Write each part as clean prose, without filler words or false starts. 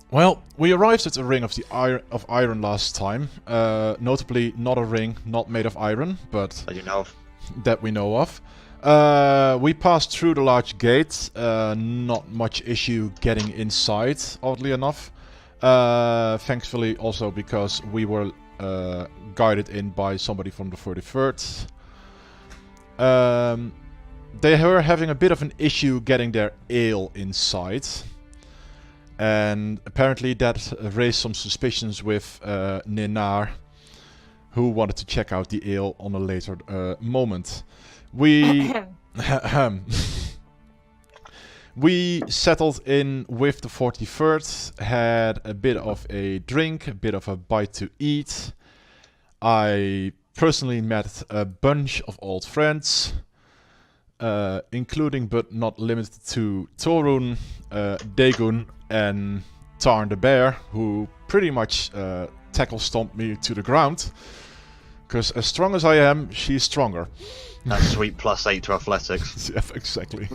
Well, we arrived at the Ring of Iron last time. Notably, not a ring, not made of iron, but That you know of. that we know of. We passed through the large gate. Not much issue getting inside, oddly enough. Thankfully, also because we were guided in by somebody from the 43rd. They were having a bit of an issue getting their ale inside. And apparently that raised some suspicions with Ninar, who wanted to check out the ale on a later moment. We we settled in with the 43rd, had a bit of a drink, a bit of a bite to eat. I personally met a bunch of old friends, including but not limited to Torun, Dagon, and Tarn the Bear, who pretty much tackle stomped me to the ground. Because as strong as I am, she's stronger. That sweet +8 to athletics. Yeah, exactly.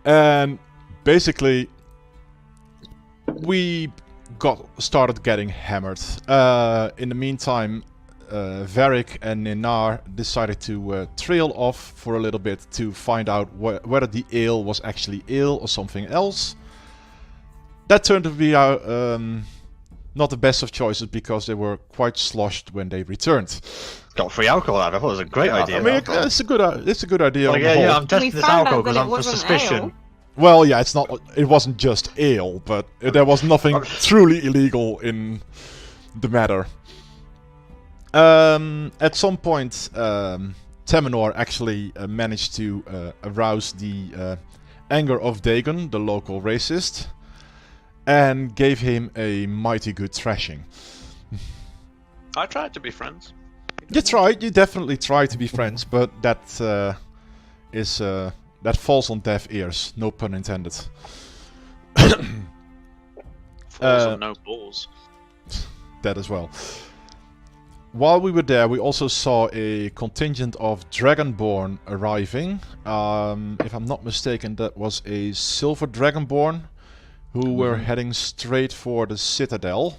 And basically, we started getting hammered. In the meantime, Varric and Ninar decided to trail off for a little bit to find out whether the ale was actually ale or something else. That turned to be not the best of choices because they were quite sloshed when they returned. Got free alcohol out. I thought it was a great idea. I mean, it's a good idea. Well, yeah, I'm testing this alcohol because I'm for suspicion. Ale. Well, yeah, it wasn't just ale, but there was nothing truly illegal in the matter. At some point, Temenor actually managed to arouse the anger of Dagon, the local racist, and gave him a mighty good thrashing. I tried to be friends. You definitely tried to be friends, but that falls on deaf ears, no pun intended. Falls on no balls. That as well. While we were there, we also saw a contingent of Dragonborn arriving. If I'm not mistaken, that was a Silver Dragonborn who were heading straight for the Citadel.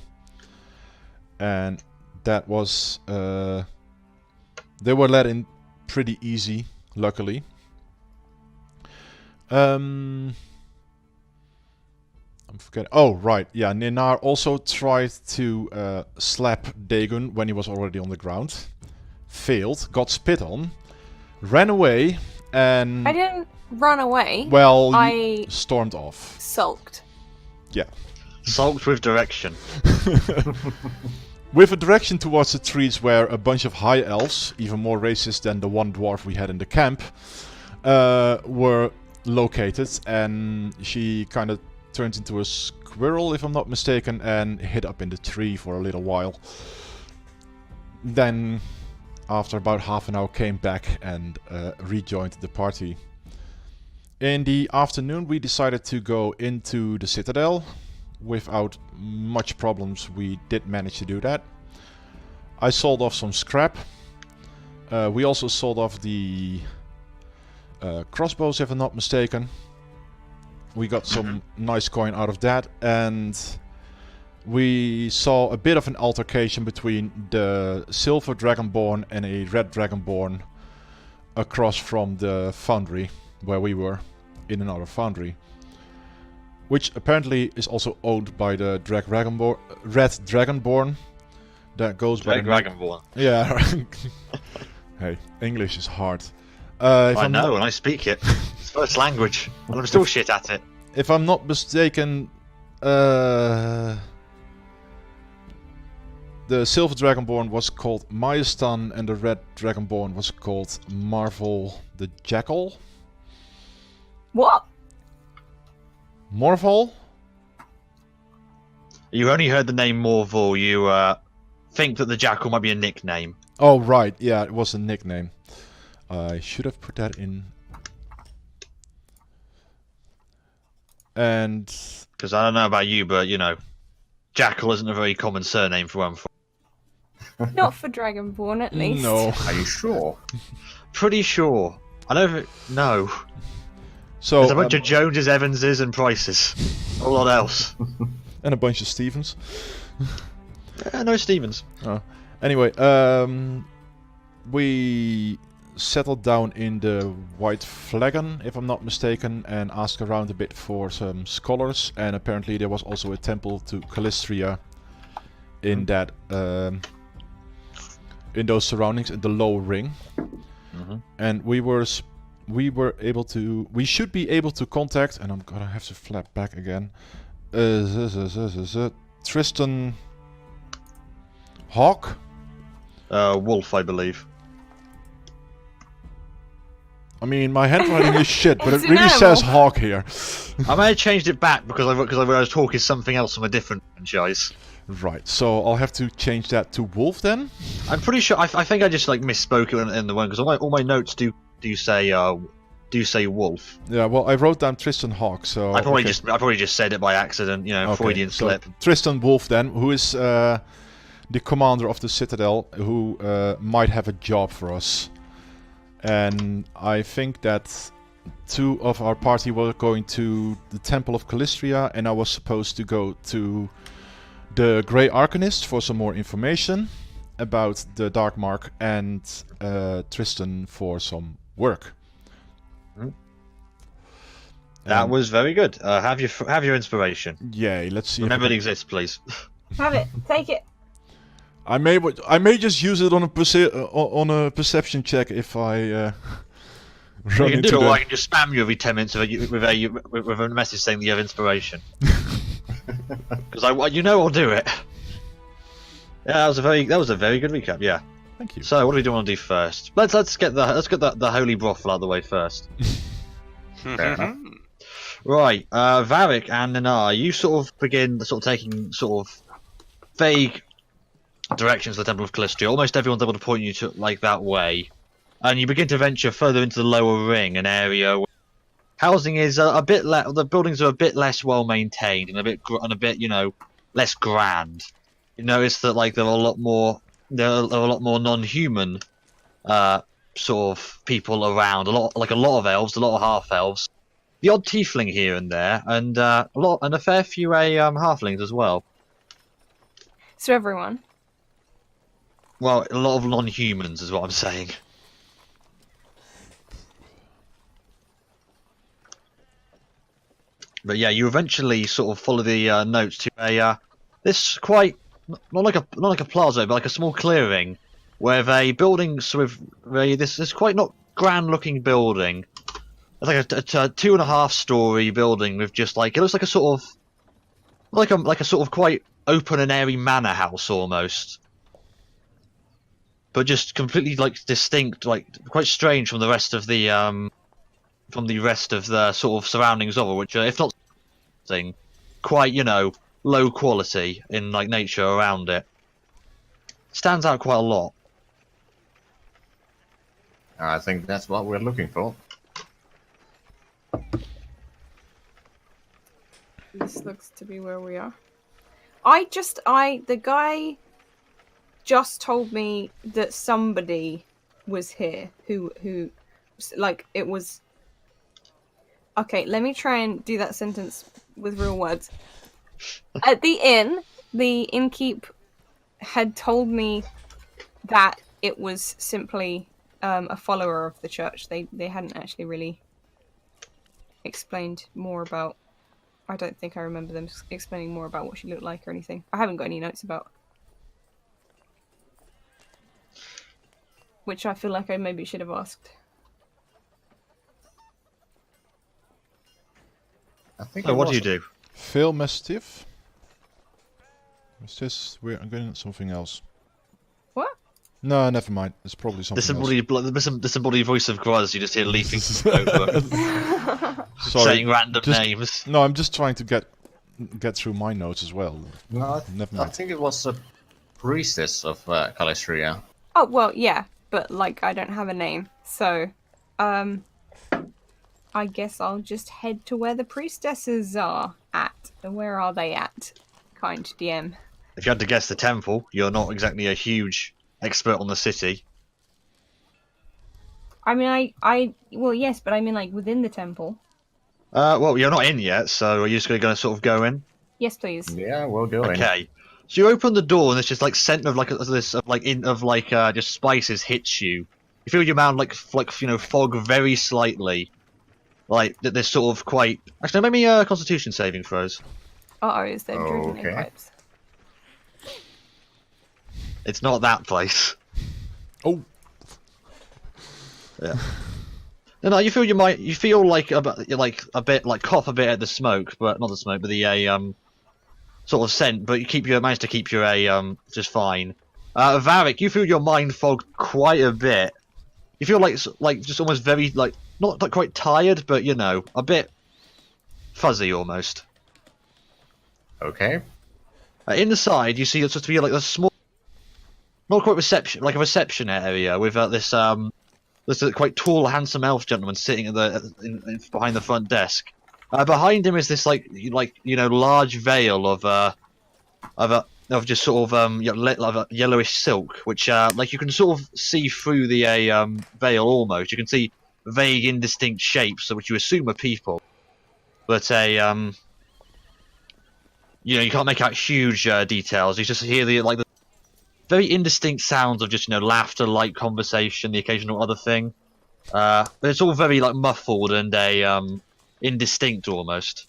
And that was... they were let in pretty easy, luckily. I'm forgetting. Oh, right. Yeah, Ninar also tried to slap Dagon when he was already on the ground. Failed, got spit on, ran away, and... I didn't run away. Well, I stormed off. sulked. Yeah. Sulked with direction. With a direction towards the trees where a bunch of high elves, even more racist than the one dwarf we had in the camp, were located, and she kind of turned into a squirrel, if I'm not mistaken, and hid up in the tree for a little while. Then, after about half an hour, came back and rejoined the party. In the afternoon, we decided to go into the Citadel. Without much problems, we did manage to do that. I sold off some scrap. We also sold off the crossbows, if I'm not mistaken. We got some nice coin out of that, and we saw a bit of an altercation between the Silver Dragonborn and a Red Dragonborn across from the foundry where we were, in another foundry. Which apparently is also owned by the Red Dragonborn. That goes by the Dragonborn. Yeah. Hey, English is hard. I know, and I speak it. It's first language, and I'm still shit at it. If I'm not mistaken, the Silver Dragonborn was called Majestan, and the Red Dragonborn was called Marvel the Jackal. What? Morval? You only heard the name Morval. You think that the Jackal might be a nickname. Oh, right. Yeah, it was a nickname. I should have put that in. And... Because I don't know about you, but, you know, Jackal isn't a very common surname for one. Not for Dragonborn, at least. No. Are you sure? Pretty sure. I don't know. So, there's a bunch of Joneses, Evanses, and Prices. A lot else. And a bunch of Stevens. No Stevens. Oh. Anyway, we settled down in the White Flagon, if I'm not mistaken, and asked around a bit for some scholars. And apparently there was also a temple to Calistria in that, in those surroundings, in the lower ring. And we should be able to contact, and I'm gonna have to flap back again. Tristan Hawk? Wolf, I believe. I mean, my handwriting is shit, but it It's an really animal. says Hawk here. I may have changed it back because I was talking something else from a different franchise. Right, so I'll have to change that to Wolf then? I'm pretty sure. I think I just like misspoke in the one because all my notes do say Wolf. Yeah, well, I wrote down Tristan Hawk, so... I probably just said it by accident, you know, Okay, Freudian so slip. Tristan Wolf then, who is the commander of the Citadel, who might have a job for us. And I think that 2 of our party were going to the Temple of Calistria, and I was supposed to go to the Grey Arcanist for some more information about the Dark Mark, and Tristan for some work. That was very good. Have your inspiration. Yay, let's see. Remember it exists, please. Have it. Take it. I may just use it on a perception check if I You run can into do it, the... or I can just spam you every 10 minutes with a message saying that you have inspiration. Because I'll do it. Yeah, that was a very good recap. Yeah. Thank you. So what do we want to do first? Let's get the holy brothel out of the way first. Fair enough. Right, Varric and Nanar, you sort of begin taking sort of vague directions to the Temple of Calistria. Almost everyone's able to point you to like that way, and you begin to venture further into the lower ring, an area where housing is a bit the buildings are a bit less well maintained and a bit less grand. You notice that like there are a lot more non-human sort of people around. A lot of elves, a lot of half elves, the odd tiefling here and there, and a fair few halflings as well. So everyone. Well, a lot of non-humans is what I'm saying. But yeah, you eventually sort of follow the notes to this quite not like a plaza, but like a small clearing where a building this quite not grand looking building. It's like a 2.5 story building with just like it looks like a sort of quite open and airy manor house almost. But just completely like distinct, like quite strange from the rest of the sort of surroundings of it, which are, if not something, quite low quality in like nature around it. Stands out quite a lot. I think that's what we're looking for. This looks to be where we are. The guy just told me that somebody was here who like it was. Okay, let me try and do that sentence with real words. At the inn, the innkeep had told me that it was simply a follower of the church. They hadn't actually really explained more about. I don't think I remember them explaining more about what she looked like or anything. I haven't got any notes about. Which I feel like I maybe should have asked. I think. So what do you do? Fail Mastiff? Is this... I'm getting something else. What? No, never mind. It's probably something else. Disembodied voice of Gruz, you just hear leaping over, Sorry. saying random names. No, I'm just trying to get through my notes as well. No, Never I mind. think it was a priestess of Calistria. Oh, well, yeah. But, like, I don't have a name. So, I guess I'll just head to where the priestesses are at. Where are they at? Kind DM. If you had to guess the temple, you're not exactly a huge expert on the city. I mean, well, yes, but I mean, like, within the temple. Well, you're not in yet, so are you just going to sort of go in? Yes, please. Yeah, we'll go in. Okay. So you open the door and it's just like scent of just spices hits you. You feel your mouth fog very slightly. Like that there's sort of quite actually maybe constitution saving throws. Uh-oh, is there driven in Okay. pipes? It's not that place. Oh, Yeah. No, you feel you feel like a bit like cough a bit at the smoke, but not the smoke, but the sort of scent, but you manage to keep your just fine. Varric, you feel your mind fogged quite a bit. You feel like just almost very like not quite tired, but you know a bit fuzzy almost. Okay. Inside, you see it's supposed to be like a small, not quite reception, like a reception area with this quite tall, handsome elf gentleman sitting at behind the front desk. Behind him is this large veil of just sort of yellowish silk, which you can sort of see through the veil almost. You can see vague, indistinct shapes, which you assume are people, but you can't make out huge details. You just hear the very indistinct sounds of just laughter, light conversation, the occasional other thing. But it's all very muffled and indistinct almost.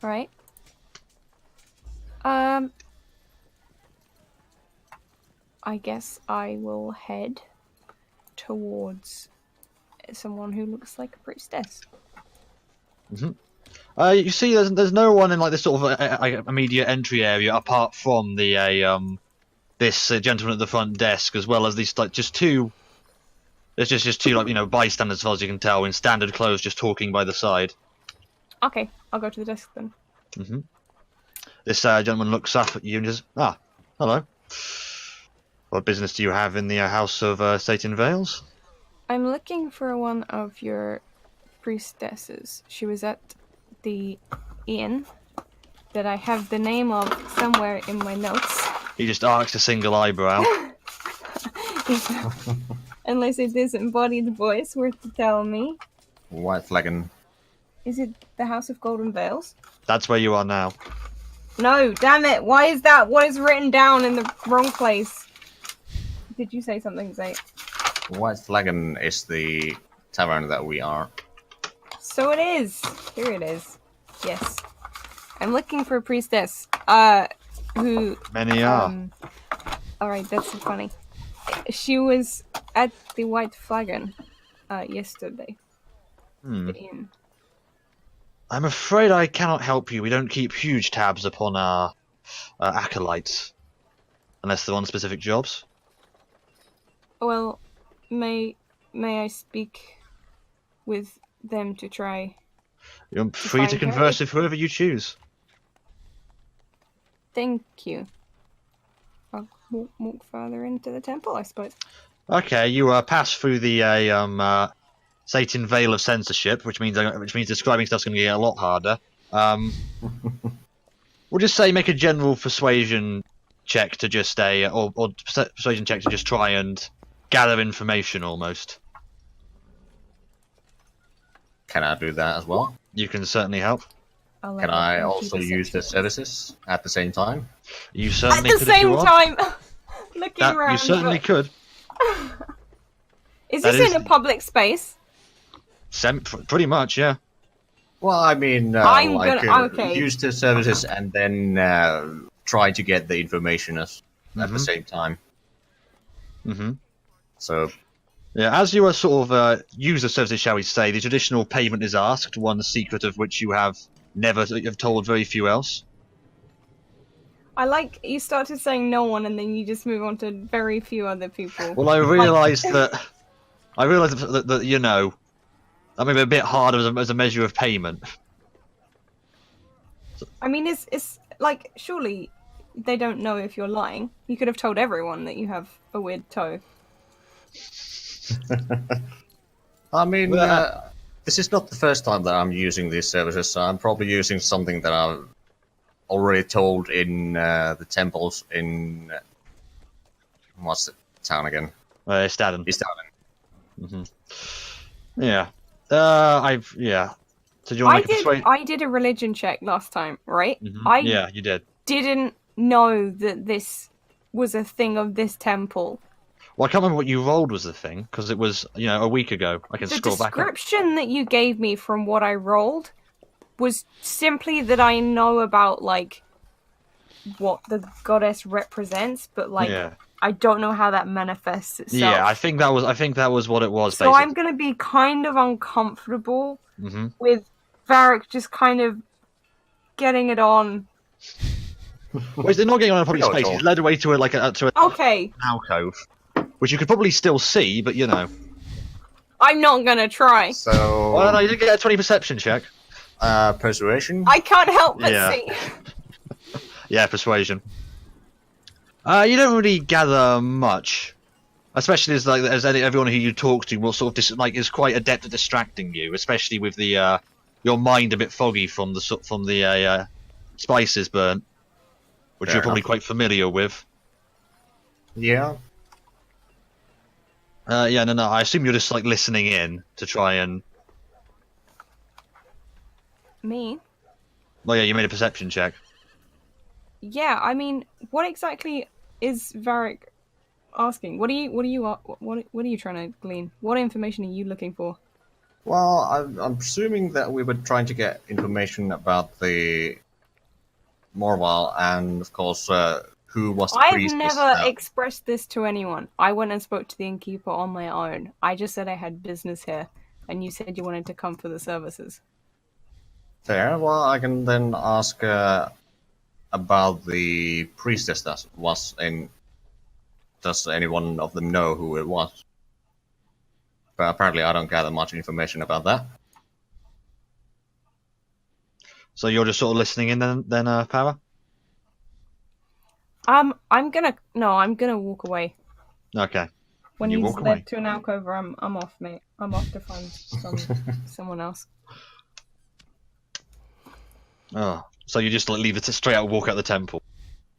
Right. I guess I will head towards someone who looks like a priestess. You see, there's no one in this sort of immediate entry area apart from the this gentleman at the front desk, as well as these just two. There's just two bystanders, as far as you can tell, in standard clothes, just talking by the side. Okay, I'll go to the desk then. This gentleman looks up at you and says, "Ah, hello. What business do you have in the House of Satan Vales?" I'm looking for one of your priestesses. She was at the inn that I have the name of somewhere in my notes. He just arched a single eyebrow. Unless it is embodied voice worth to tell me. White Flagon. Is it the House of Golden Veils? That's where you are now. No, damn it! Why is that? What is written down in the wrong place? Did you say something, Zay? White Flagon is the tavern that we are. So it is. Here it is. Yes. I'm looking for a priestess. Who... Many are. Alright, that's so funny. She was at the White Flagon, yesterday. The inn. I'm afraid I cannot help you. We don't keep huge tabs upon our acolytes. Unless they're on specific jobs. Well, may I speak with them to try? You're free to find converse her? with whoever you choose. Thank you. I'll walk further into the temple, I suppose. Okay, you pass through the Satan Veil of Censorship, which means describing stuff's going to get a lot harder. We'll just say make a general persuasion check to just persuasion check to just try and gather information almost. Can I do that as well? You can certainly help. I'll let Can her I keep also a use the section. services at the same time? You At certainly the could if you same want. time! Looking That, around. you certainly but- could. Is that this is- in a public space? Pretty much, yeah. Well, I mean, I'm gonna- okay. use the services and then try to get the information at the same time. Mm-hmm. So, Yeah, as you are sort of use the services, shall we say, the traditional payment is asked, one secret of which you have told very few else. I like you started saying no one and then you just move on to very few other people. Well, I realised that I mean, a bit harder as a measure of payment. I mean, it's like, surely they don't know if you're lying. You could have told everyone that you have a weird toe. I mean, this is not the first time that I'm using these services, so I'm probably using something that I've already told in the temples in... what's the town again? Staden. East Island. Yeah. To So do you want to make a persuade? I did a religion check last time, right? Yeah, you did. Didn't know that this was a thing of this temple. Well, I can't remember what you rolled was the thing, because it was, a week ago. I can The scroll back up. description that you gave me from what I rolled was simply that I know about, like, what the goddess represents, but, like, Yeah. I don't know how that manifests itself. Yeah, I think that was what it was, So basically. I'm gonna be kind of uncomfortable Mm-hmm. with Varric just kind of getting it on. Well, they're not getting on a public We know space. it's He's led away to an Okay, alcove, which you could probably still see, but I'm not gonna try. So, Well, no, you did get a 20 perception check. persuasion. I can't help but Yeah. see. Yeah, persuasion. You don't really gather much, especially as everyone who you talk to will sort of is quite adept at distracting you, especially with the your mind a bit foggy from the spices burnt, which Fair you're probably enough. quite familiar with. Yeah. Yeah, no, I assume you're just like listening in to try and. Me? Well, yeah, you made a perception check. Yeah, I mean, what exactly is Varric asking? What are you trying to glean? What information are you looking for? Well, I'm presuming that we were trying to get information about the Morval and, of course, who was the I've priestess never that- expressed this to anyone. I went and spoke to the innkeeper on my own. I just said I had business here, and you said you wanted to come for the services. Fair. Well, I can then ask about the priestess that was in. Does anyone of them know who it was? But apparently, I don't gather much information about that. So you're just sort of listening in then, Power? I'm gonna walk away. Okay. When You he's walk led away. to an alcove, I'm off, mate. I'm off to find someone else. Oh, so you just like leave it to straight out walk out the temple?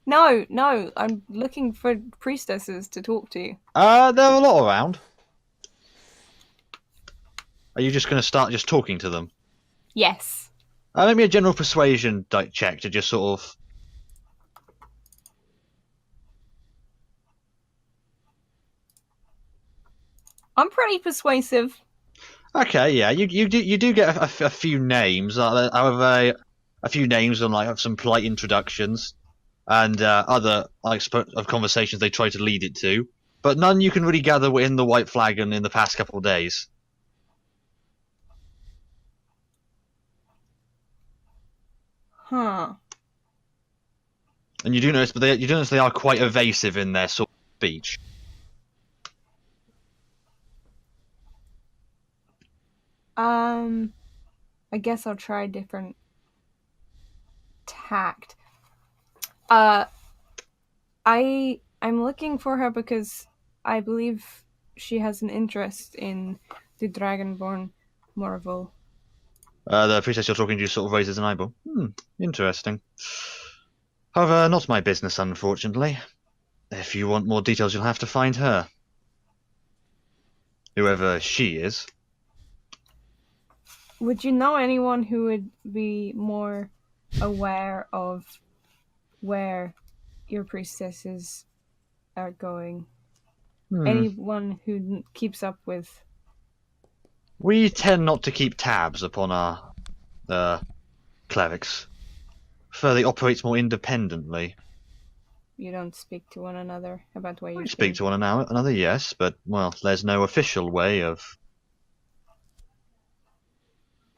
No, I'm looking for priestesses to talk to. There are a lot around. Are you just going to start just talking to them? Yes. Maybe a general persuasion check to just sort of. I'm pretty persuasive. Okay, yeah, you do get a few names. However, a few names and like some polite introductions, and other of conversations they try to lead it to, but none you can really gather within the White Flagon in the past couple of days. Huh. And you do notice, they are quite evasive in their sort of speech. I guess I'll try different tact. I'm looking for her because I believe she has an interest in the Dragonborn Marvel. The priestess you're talking to sort of raises an eyebrow. Interesting. However, not my business, unfortunately. If you want more details, you'll have to find her. Whoever she is. Would you know anyone who would be more aware of where your priestesses are going? Anyone who keeps up with... We tend not to keep tabs upon our clerics. For they operate more independently. You don't speak to one another about where We you've speak been? to one another, yes, but, well, there's no official way of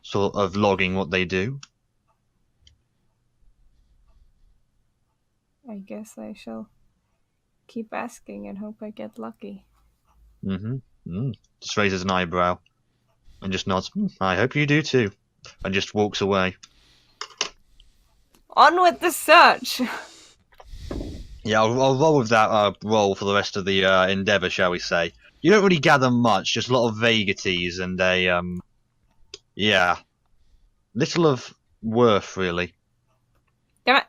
sort of logging what they do. I guess I shall keep asking and hope I get lucky. Just raises an eyebrow and just nods. I hope you do too. And just walks away. On with the search! Yeah, I'll roll with that roll for the rest of the endeavour, shall we say. You don't really gather much, just a lot of vagaries and yeah, little of worth, really. Damn it!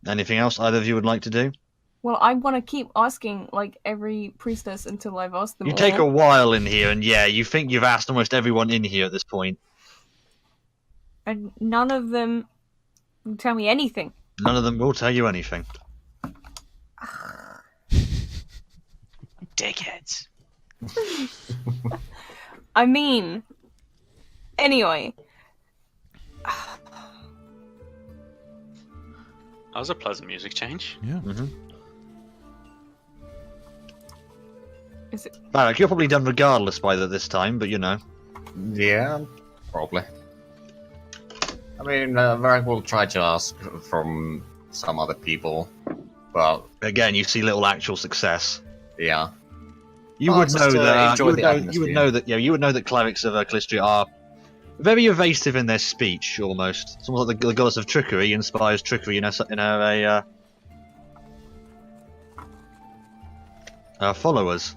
Anything else either of you would like to do? Well, I want to keep asking like every priestess until I've asked them You all. take a while in here, and yeah, you think you've asked almost everyone in here at this point. And none of them will tell me anything. None of them will tell you anything. Dickheads. I mean, anyway. That was a pleasant music change. Yeah. Is it? Barak, you're probably done regardless by this time, but you know. Yeah, probably. I mean, Varric will try to ask from some other people, but Again, you see little actual success. yeah. You Oh, would just, know that. enjoy You would the know, atmosphere. you would know that clerics of Calistria are very evasive in their speech, almost. It's almost like the goddess of trickery inspires trickery in her followers.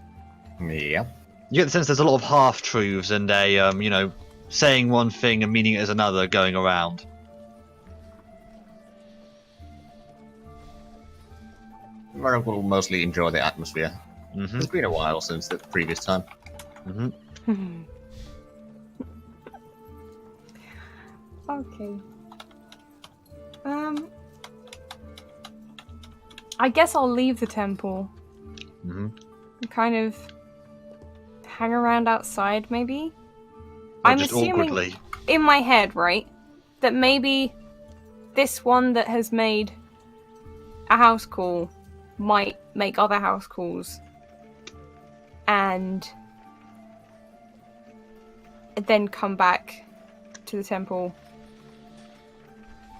Yeah. You get the sense there's a lot of half-truths and saying one thing and meaning it as another going around. Varric will mostly enjoy the atmosphere. Mm-hmm. It's been a while since the previous time. Mm-hmm. Okay. I guess I'll leave the temple Mm-hmm. and kind of hang around outside, maybe? Or I'm just assuming awkwardly. in my head, right, that maybe this one that has made a house call might make other house calls and then come back to the temple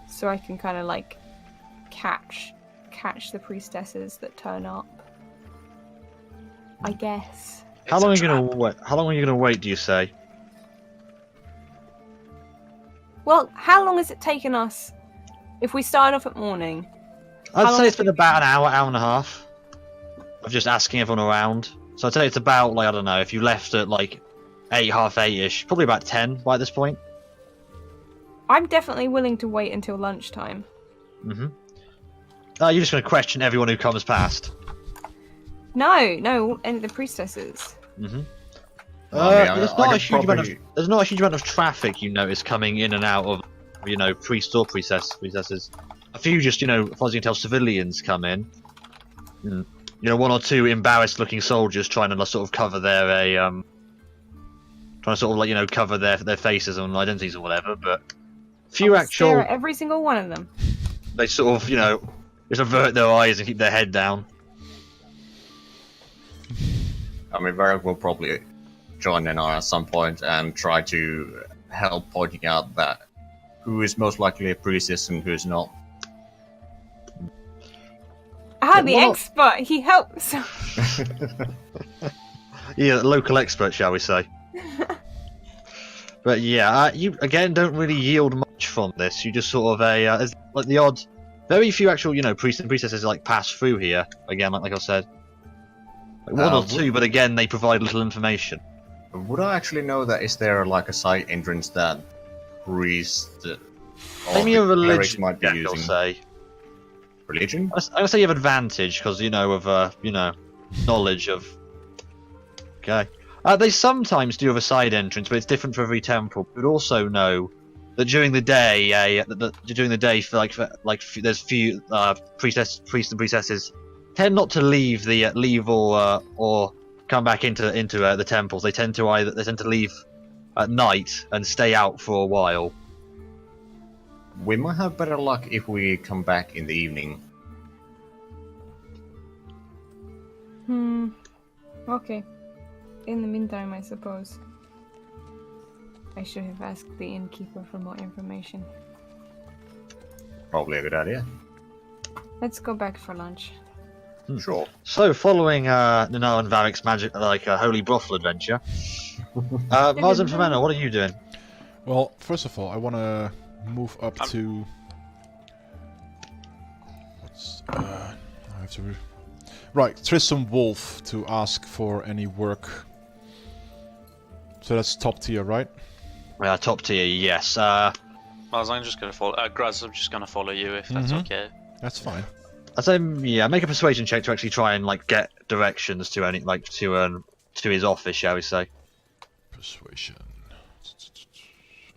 so I can kind of like catch the priestesses that turn up, I guess. How long are you gonna wait? How long are you gonna wait? Do you say? Well, how long has it taken us if we started off at morning? How I'd long say it's has been about an hour, hour and a half of just asking everyone around. So I'd say it's about, like, I don't know, if you left at like 8, half 8-ish, probably about 10 by this point. I'm definitely willing to wait until lunchtime. Mm-hmm. You're just going to question everyone who comes past. No, and the priestesses. Mm-hmm. I there's not could a huge amount of probably- there's not a huge amount of traffic you notice coming in and out of, priests or priestesses. A few just, as far as you can tell, civilians come in. Mm. One or two embarrassed-looking soldiers trying to sort of cover their cover their faces and identities or whatever. But few I'll stare actual, at every single one of them. they sort of just avert their eyes and keep their head down. I mean, Varric will probably join in at some point and try to help pointing out that who is most likely a priestess and who's not. The Well- expert, he helps. Yeah, local expert, shall we say? But yeah, you again don't really yield much from this. You just sort of there's, like the odd, very few actual priests and priestesses like pass through here. Again, like I said, like one or two, but again they provide little information. Would I actually know that? Is there like a side entrance that priests or Maybe a the clerics religion, might be I'll using? say. Religion? I'm gonna say you have advantage because of knowledge of. Okay. They sometimes do have a side entrance, but it's different for every temple. But also know that during the day, there's few priests and priestesses tend not to leave or come back into the temples. They tend to leave at night and stay out for a while. We might have better luck if we come back in the evening. Okay. In the meantime, I suppose I should have asked the innkeeper for more information. Probably a good idea. Let's go back for lunch. Sure. So, following Nana and Varric's magic, holy brothel adventure, Mars and Femena, what are you doing? Well, first of all, I want to move up to... I have to... Right, Tristram Wolf to ask for any work. So that's top tier, right? Top tier, yes. Mars, I'm just gonna follow. Graz, I'm just gonna follow you if that's okay. That's fine. I'd say, yeah, make a persuasion check to actually try and like get directions to any to his office, shall we say? Persuasion.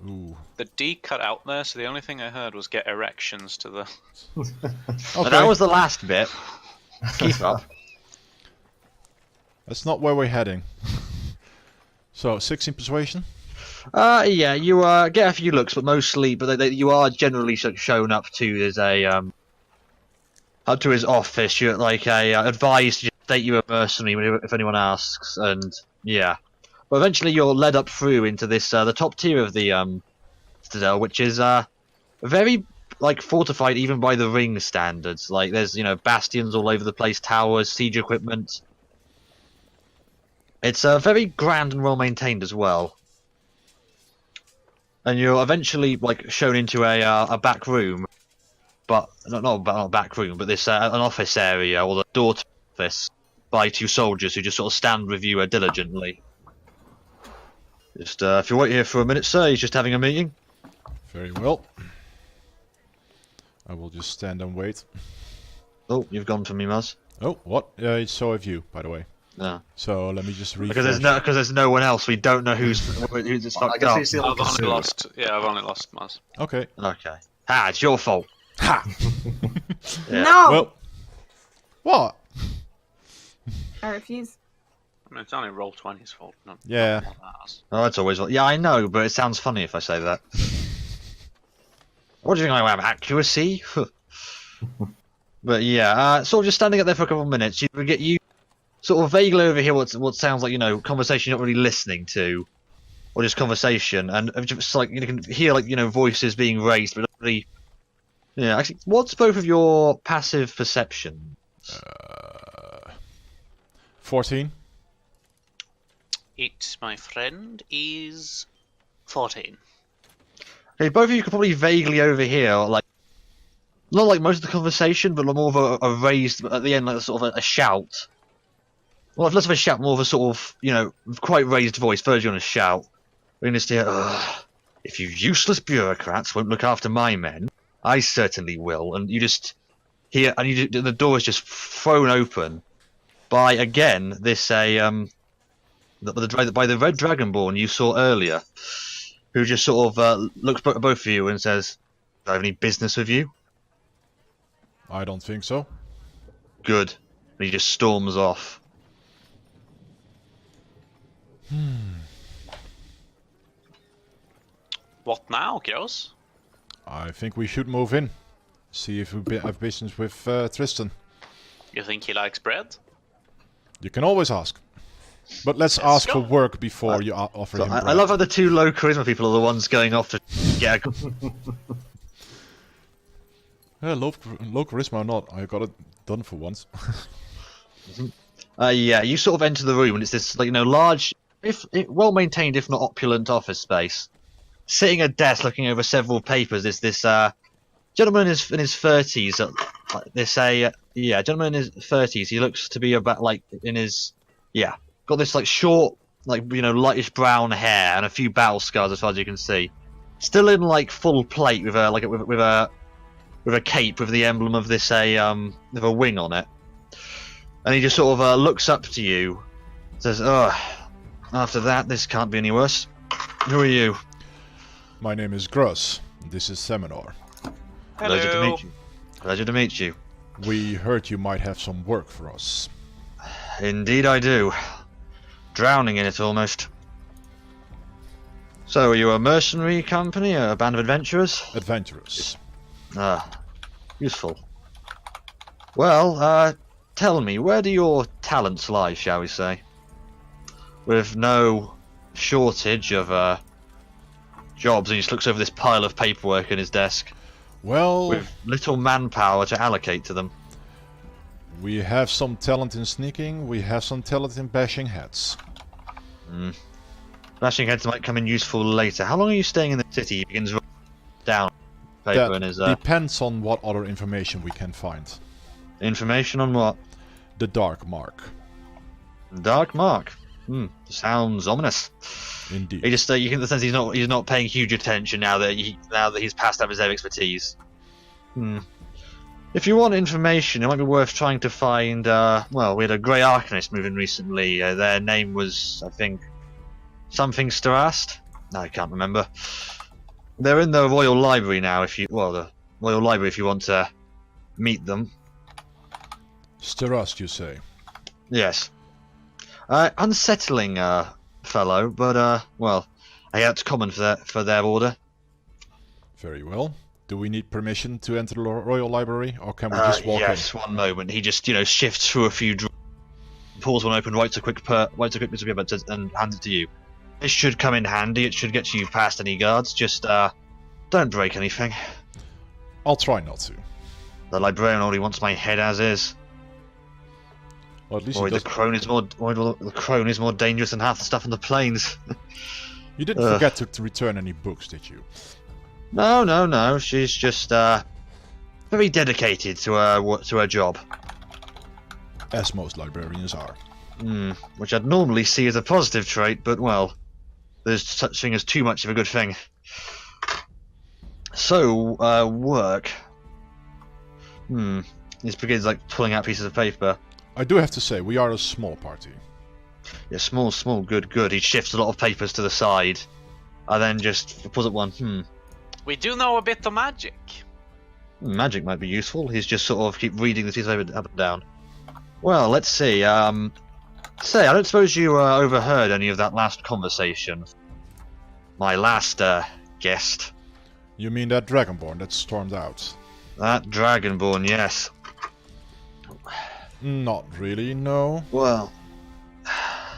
Ooh. The D cut out there, so the only thing I heard was get erections to the. But that was the last bit. Keep up. That's not where we're heading. So 16 persuasion. Yeah, you get a few looks, but mostly, you are generally shown up to as up to his office. You're like advised to state you're a mercenary if anyone asks, and yeah. But eventually, you're led up through into this the top tier of the citadel, which is very like fortified even by the ring standards. Like there's bastions all over the place, towers, siege equipment. It's very grand and well maintained as well. And you're eventually like shown into a back room, but not a back room, but this an office area or the door to office by two soldiers who just sort of stand with you diligently. Just if you wait here for a minute, sir, he's just having a meeting. Very well. I will just stand and wait. Oh, you've gone for me, Muzz. Oh, what? So have you, by the way. No. So let me just read. Because there's no one else. We don't know who's it's fucked up. I've I've only lost Mars. Okay. Okay. It's your fault. Ha! Yeah. No! Well. What? I refuse. I mean, it's only Roll20's fault. Not Yeah. not ours. Oh, that's always yeah. I know, but it sounds funny if I say that. What do you think I am? Accuracy? But yeah, sort of just standing up there for a couple of minutes. You sort of vaguely overhear what sounds like conversation you're not really listening to, or just conversation, and just like you can hear like voices being raised, but not really. Yeah, actually, what's both of your passive perception? 14. It, my friend, is 14. Okay, both of you could probably vaguely overhear, like, not like most of the conversation, but more of a raised, at the end, like sort of a shout. Well, less of a shout, more of a sort of, quite raised voice, verging on a shout. We're going to hear, if you useless bureaucrats won't look after my men, I certainly will. And you just hear, and the door is just thrown open by, again, this, by the red dragonborn you saw earlier, who just sort of looks at both of you and says, do I have any business with you? I don't think so. Good. And he just storms off. What now, girls? I think we should move in. See if we have business with Tristan. You think he likes bread? You can always ask. But let's ask for work before you offer him bread. I love how the two low charisma people are the ones going off to get Low charisma or not, I got it done for once. Yeah, you sort of enter the room and it's this large, well maintained if not opulent office space. Sitting at a desk looking over several papers is this gentleman in his 30s. Gentleman in his 30s. He looks to be about got this short lightish brown hair and a few battle scars as far as you can see. Still in full plate with a cape with the emblem of this with a wing on it. And he just sort of looks up to you, says, after that, this can't be any worse. Who are you? My name is Gruss. This is Seminar. Hello. Pleasure to meet you. Pleasure to meet you. We heard you might have some work for us. Indeed I do. Drowning in it almost. So, are you a mercenary company, a band of adventurers? Adventurous. Useful. Well, tell me, where do your talents lie, shall we say? With no shortage of jobs, and he just looks over this pile of paperwork in his desk. Well, With little manpower to allocate to them. we have some talent in sneaking, we have some talent in bashing heads. Bashing heads might come in useful later. How long are you staying in the city? He begins writing down paper in his depends on what other information we can find. information on what? The Dark Mark. Dark Mark. Sounds ominous. Indeed. He just you get the sense he's not paying huge attention now that he's passed up his expertise. If you want information, it might be worth trying to find. Well, we had a Grey Arcanist move in recently. Their name was, I think, something Starast. No, I can't remember. They're in the Royal Library now. The Royal Library, if you want to meet them. Starast, you say? Yes. Unsettling fellow, but well, that's common for their order. Very well. Do we need permission to enter the Royal Library, or can we just walk in? Yes, one moment. He just, shifts through a few drawers, pulls one open, writes a quick piece of paper, and hands it to you. This should come in handy. It should get you past any guards. Just don't break anything. I'll try not to. The librarian already wants my head as is. Well, at least The crone is more dangerous than half the stuff on the planes. You didn't forget to return any books, did you? No. She's just very dedicated to her job. As most librarians are. Which I'd normally see as a positive trait, but well, there's such thing as too much of a good thing. So, work. This begins like pulling out pieces of paper. I do have to say, we are a small party. Yeah, small, good. He shifts a lot of papers to the side, and then just pulls up one. We do know a bit of magic. Magic might be useful. He's just sort of keep reading the piece of paper up and down. Well, let's see. I don't suppose you overheard any of that last conversation. My last guest. You mean that Dragonborn that stormed out? That Dragonborn, yes. Not really, no. Well,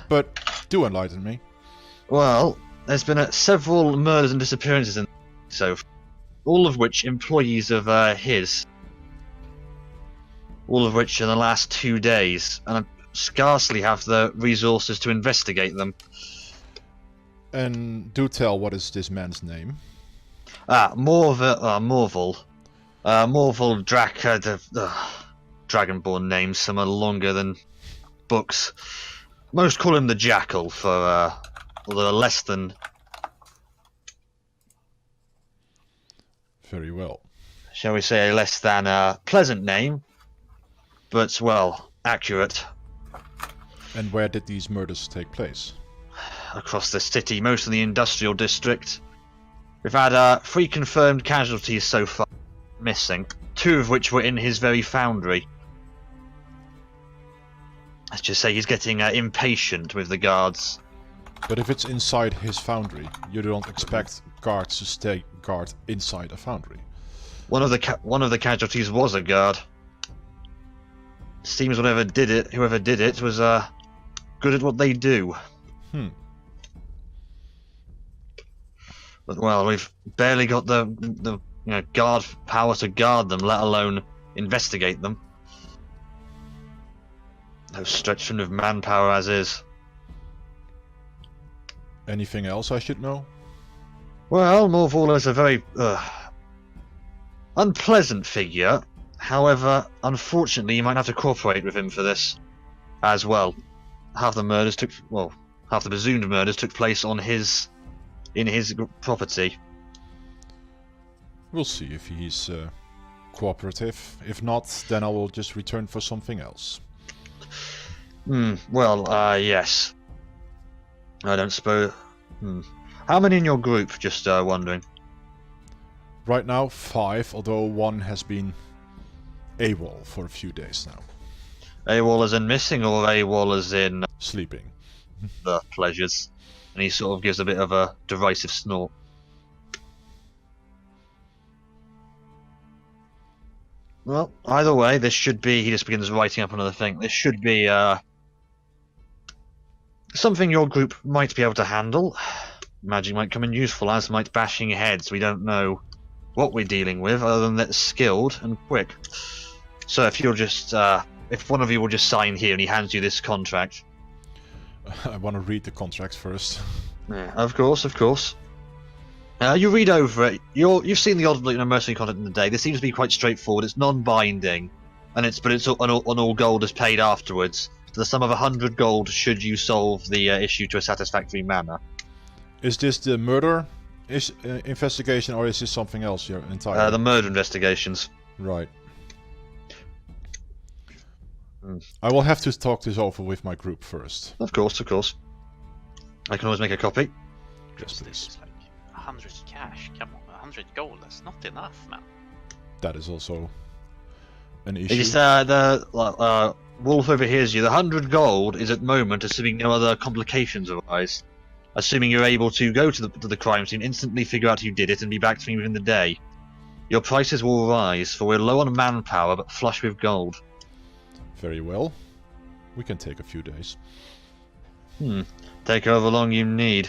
But do enlighten me. Well, there's been several murders and disappearances all of which employees of his. All of which in the last 2 days, and I scarcely have the resources to investigate them. And do tell, what is this man's name? Morval. Morval Dragonborn names, some are longer than books. Most call him the Jackal for, although less than... Very well. Shall we say a less than pleasant name, but, well, accurate. And where did these murders take place? Across the city, most in the industrial district. We've had 3 confirmed casualties so far, missing, 2 of which were in his very foundry. Let's just say he's getting impatient with the guards. But if it's inside his foundry, you don't expect guards to stay guard inside a foundry. One of the casualties was a guard. Seems whoever did it was good at what they do. But well, we've barely got the guard power to guard them, let alone investigate them. No stretch of manpower as is. Anything else I should know? Well, Morval is a very unpleasant figure. However, unfortunately, you might have to cooperate with him for this as well. Half the presumed murders took place in his property. We'll see if he's cooperative. If not, then I will just return for something else. Well, yes. I don't suppose... How many in your group, just wondering? Right now, 5, although one has been AWOL for a few days now. AWOL as in missing, or AWOL as in... Sleeping. The pleasures. And he sort of gives a bit of a derisive snort. Well, either way, this should be... He just begins writing up another thing. This should be, something your group might be able to handle. Magic might come in useful, as might bashing heads. We don't know what we're dealing with, other than that it's skilled and quick. So if you'll just... if one of you will just sign here and he hands you this contract. I want to read the contract first. Yeah, of course. You read over it. You've seen the odd mercenary contract in the day. This seems to be quite straightforward. It's non-binding, and it's on all gold is paid afterwards. To the sum of 100 gold should you solve the issue to a satisfactory manner. Is this the murder investigation, or is this something else entirely? The murder investigations. Right. I will have to talk this over with my group first. Of course, of course. I can always make a copy. Yes, please. It's like 100 cash. Come on, 100 gold. That's not enough, man. That is also an It issue. is the Wolf overhears you. The 100 gold is at the moment, assuming no other complications arise. Assuming you're able to go to the crime scene, instantly figure out who did it, and be back to me within the day. Your prices will rise, for we're low on manpower, but flush with gold. Very well. We can take a few days. Take however long you need.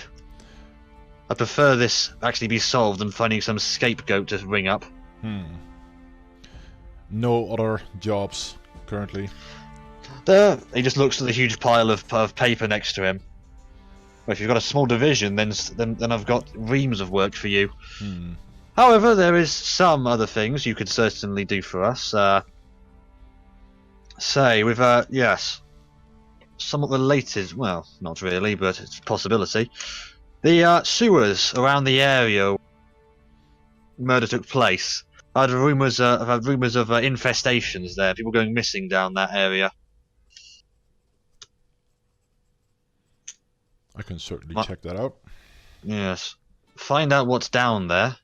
I prefer this actually be solved than finding some scapegoat to ring up. No other jobs currently. There, he just looks at the huge pile of paper next to him. Well, if you've got a small division, then I've got reams of work for you. However, there is some other things you could certainly do for us. Say, with yes, somewhat related. Well, not really, but it's a possibility. The sewers around the area murder took place. I've had rumours of infestations there. People going missing down that area. I can certainly check that out. Yes. Find out what's down there.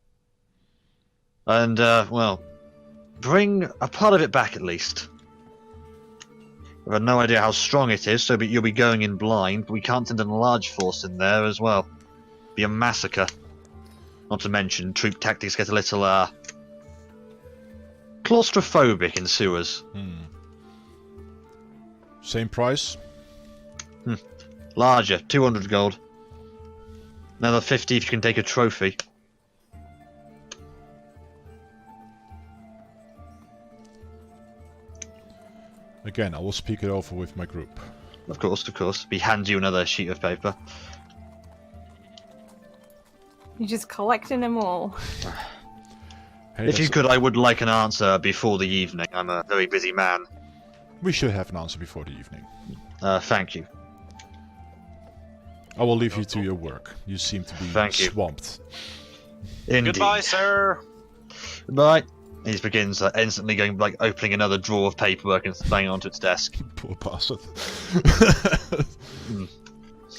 And, well, bring a part of it back at least. I've had no idea how strong it is, so you'll be going in blind, but we can't send a large force in there as well. Be a massacre. Not to mention, troop tactics get a little, claustrophobic in sewers. Same price? Larger, 200 gold. Another 50 if you can take a trophy. Again, I will speak it over with my group. Of course, of course. He hands you another sheet of paper. You're just collecting them all. Hey, If you that's- could, I would like an answer before the evening. I'm a very busy man. We should have an answer before the evening. Thank you. I will leave you to your work. You seem to be Thank you. swamped. Indeed. Goodbye, sir. Goodbye. He begins instantly going, like, opening another drawer of paperwork and banging onto its desk. Poor bastard.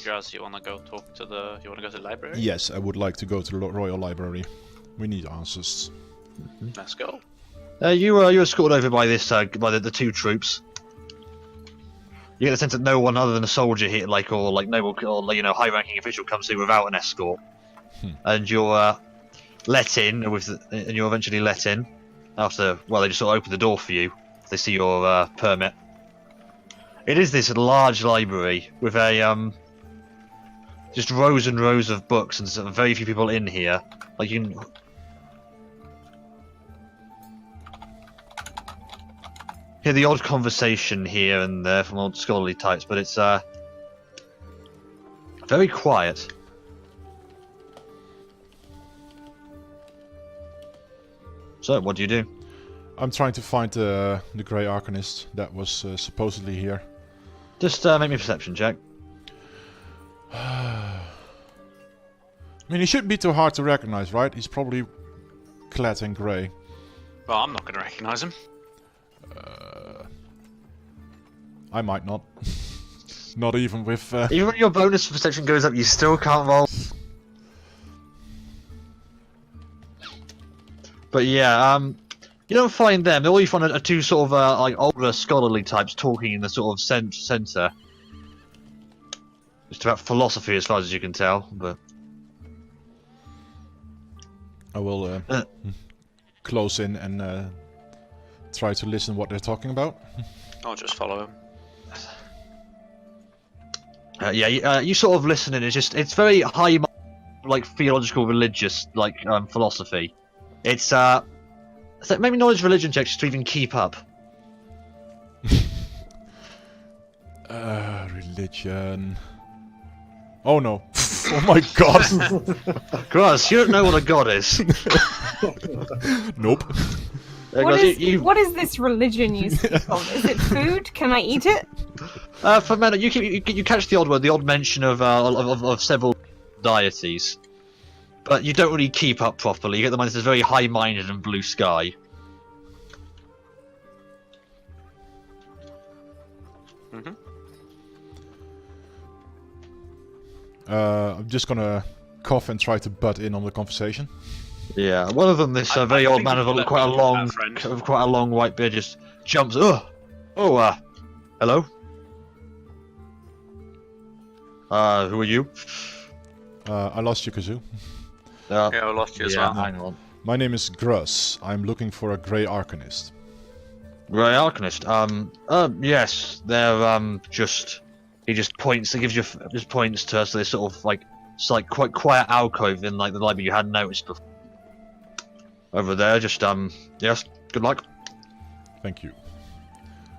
Guys, you wanna go talk to the? You wanna go to the library? Yes, I would like to go to the Royal Library. We need answers. Let's go. You're escorted over by this by the two troops. You get the sense that no one other than a soldier here, or noble or high-ranking official comes here without an escort, and you're let in and you're eventually let in after. Well, they just sort of open the door for you. They see your permit. It is this large library with a just rows and rows of books and sort of very few people in here. Like you can. Hear the odd conversation here and there from old scholarly types, but it's very quiet. So, what do you do? I'm trying to find the Grey Arcanist that was supposedly here. Just make me a perception check. I mean, he shouldn't be too hard to recognize, right? He's probably clad in grey. Well, I'm not gonna recognize him. I might not. Not even with... Even when your bonus perception goes up, you still can't roll. But yeah, you don't find them. All you find are two sort of like older scholarly types talking in the sort of centre. Just about philosophy, as far as you can tell. But I will close in and try to listen what they're talking about. I'll just follow him. you sort of listen, and it's very high, like theological, religious, like philosophy. It's maybe knowledge religion checks just to even keep up. Religion. Oh no. Oh my god. Gross, you don't know what a god is. Nope. What is this religion you speak of? Is it food? Can I eat it? For a minute, you catch the odd mention of several deities, but you don't really keep up properly. You get the mind this is very high-minded and blue sky. I'm just gonna cough and try to butt in on the conversation. Yeah, one of them, this I very old think man we with let quite a me do long, that, friend. quite a long white beard, just jumps. Hello. Who are you? I lost you, Kazoo. Yeah, I lost you as well. Hang on. My name is Gruss. I'm looking for a Grey Arcanist. Grey Arcanist. Yes, they're just. He just points. He gives you just points to us. So they sort of like it's like quite quiet alcove in like the library you hadn't noticed before. Over there, just yes. Good luck. Thank you.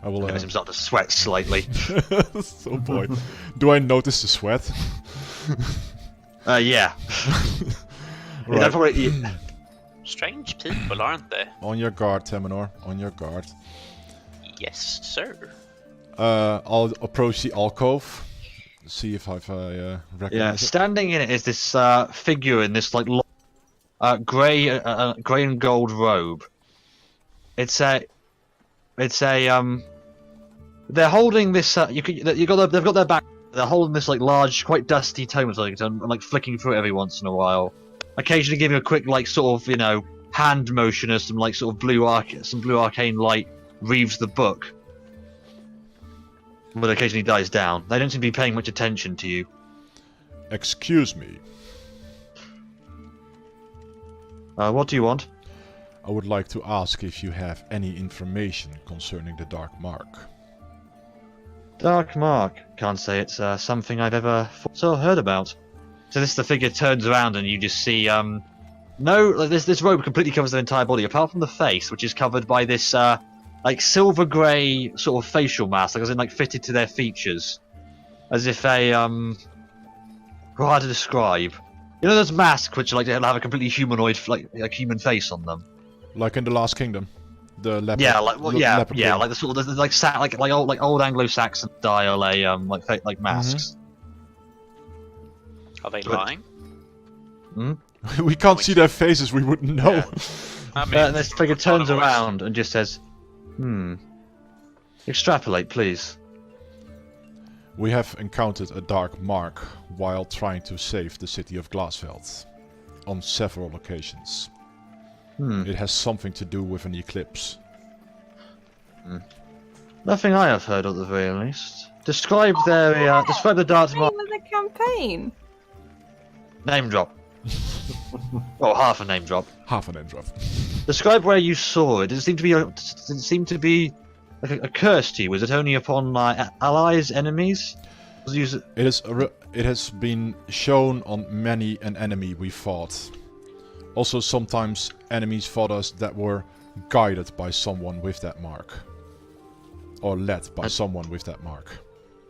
I will. Makes him start to sweat slightly. So boy, do I notice the sweat? Yeah. Right. That's probably, Strange people, aren't they? On your guard, Temenor. On your guard. Yes, sir. I'll approach the alcove. See if I've recognize Yeah, it. standing in it is this figure in this like grey and gold robe. They're holding this. They've got their back. They're holding this like large, quite dusty tome or something, and like flicking through it every once in a while. Occasionally giving a quick like sort of hand motion as some like sort of blue arcane light reaves the book. But occasionally dies down. They don't seem to be paying much attention to you. Excuse me. What do you want? I would like to ask if you have any information concerning the Dark Mark. Dark Mark. Can't say it's something I've ever thought or heard about. So the figure turns around and you just see this robe completely covers their entire body apart from the face, which is covered by this like silver grey sort of facial mask, like as in like fitted to their features, as if hard to describe. You know those masks which like have a completely humanoid like human face on them. Like in the Last Kingdom, the leopard. Yeah, like leopard yeah, king. like the sort of like old Anglo-Saxon style like masks. Are they lying? We can't see their faces. We wouldn't know. Yeah. I mean, And this figure turns tone of voice. around and just says, extrapolate, please. We have encountered a Dark Mark while trying to save the city of Glassfeld on several occasions. It has something to do with an eclipse. Nothing I have heard of, at the very least. Describe the Dark Mark. Name of the campaign. Name drop. Oh, half a name drop. Half an name drop. Describe where you saw it. Did it seem to be like a curse to you? Was it only upon my allies, enemies? It has been shown on many an enemy we fought. Also, sometimes enemies fought us that were guided by someone with that mark. Or led by someone with that mark.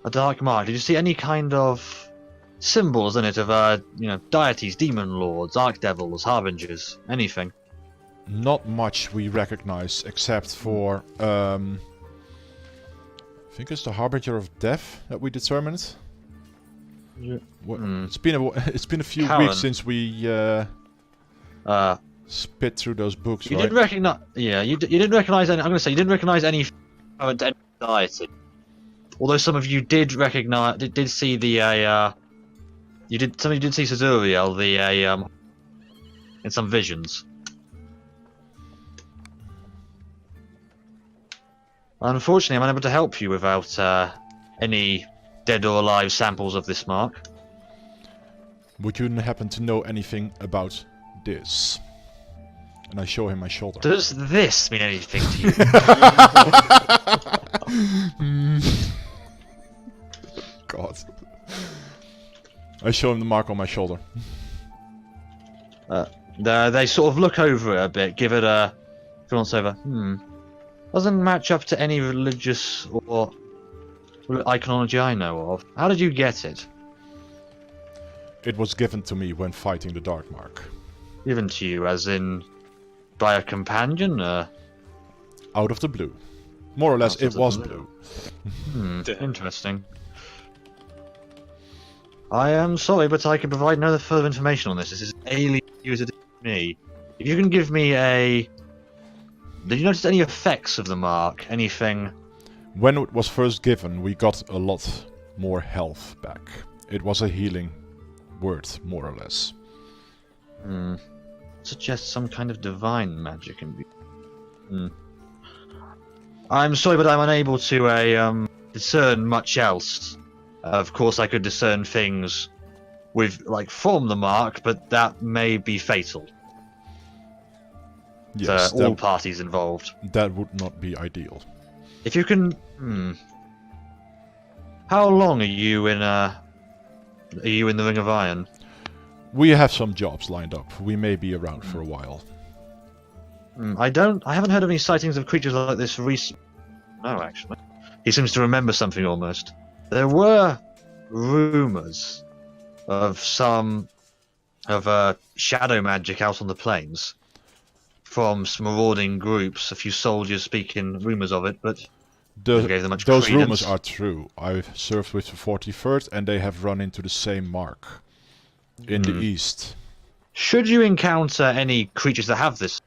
A dark mark. Did you see any kind of symbols in it of deities, demon lords, archdevils, harbingers, anything? Not much we recognize, except for I think it's the Harbinger of Death that we determined. Yeah. It's been a few Karen. weeks since we spit through those books, You right? didn't recognize. Yeah, you didn't recognize any. I'm gonna say you didn't recognize any deity. Although some of you did recognize, did see the some of you did see Sazuriel in some visions. Unfortunately, I'm unable to help you without any dead or alive samples of this mark. Would you happen to know anything about this? And I show him my shoulder. Does this mean anything to you? God. I show him the mark on my shoulder. They sort of look over it a bit, give it a glance over. Doesn't match up to any religious or iconology I know of. How did you get it? It was given to me when fighting the Dark Mark. Given to you, as in by a companion? Out of the blue. More or less, Out it of the was blue. blue. Interesting. I am sorry, but I can provide no further information on this. This is alien news to me. If you can give me a... Did you notice any effects of the mark? Anything? When it was first given, we got a lot more health back. It was a healing word, more or less. Suggests some kind of divine magic and. I'm sorry, but I'm unable to discern much else. Of course, I could discern things with from the mark, but that may be fatal Yes, to all parties involved. that would not be ideal. If you can, how long are you in the Ring of Iron? We have some jobs lined up. We may be around for a while. I haven't heard of any sightings of creatures like this recently. No, actually. He seems to remember something almost. There were rumours of shadow magic out on the plains from some marauding groups, a few soldiers speaking rumours of it, but never gave them much Those credence. rumors are true. I've served with the 43rd and they have run into the same mark in the east. Should you encounter any creatures that have this,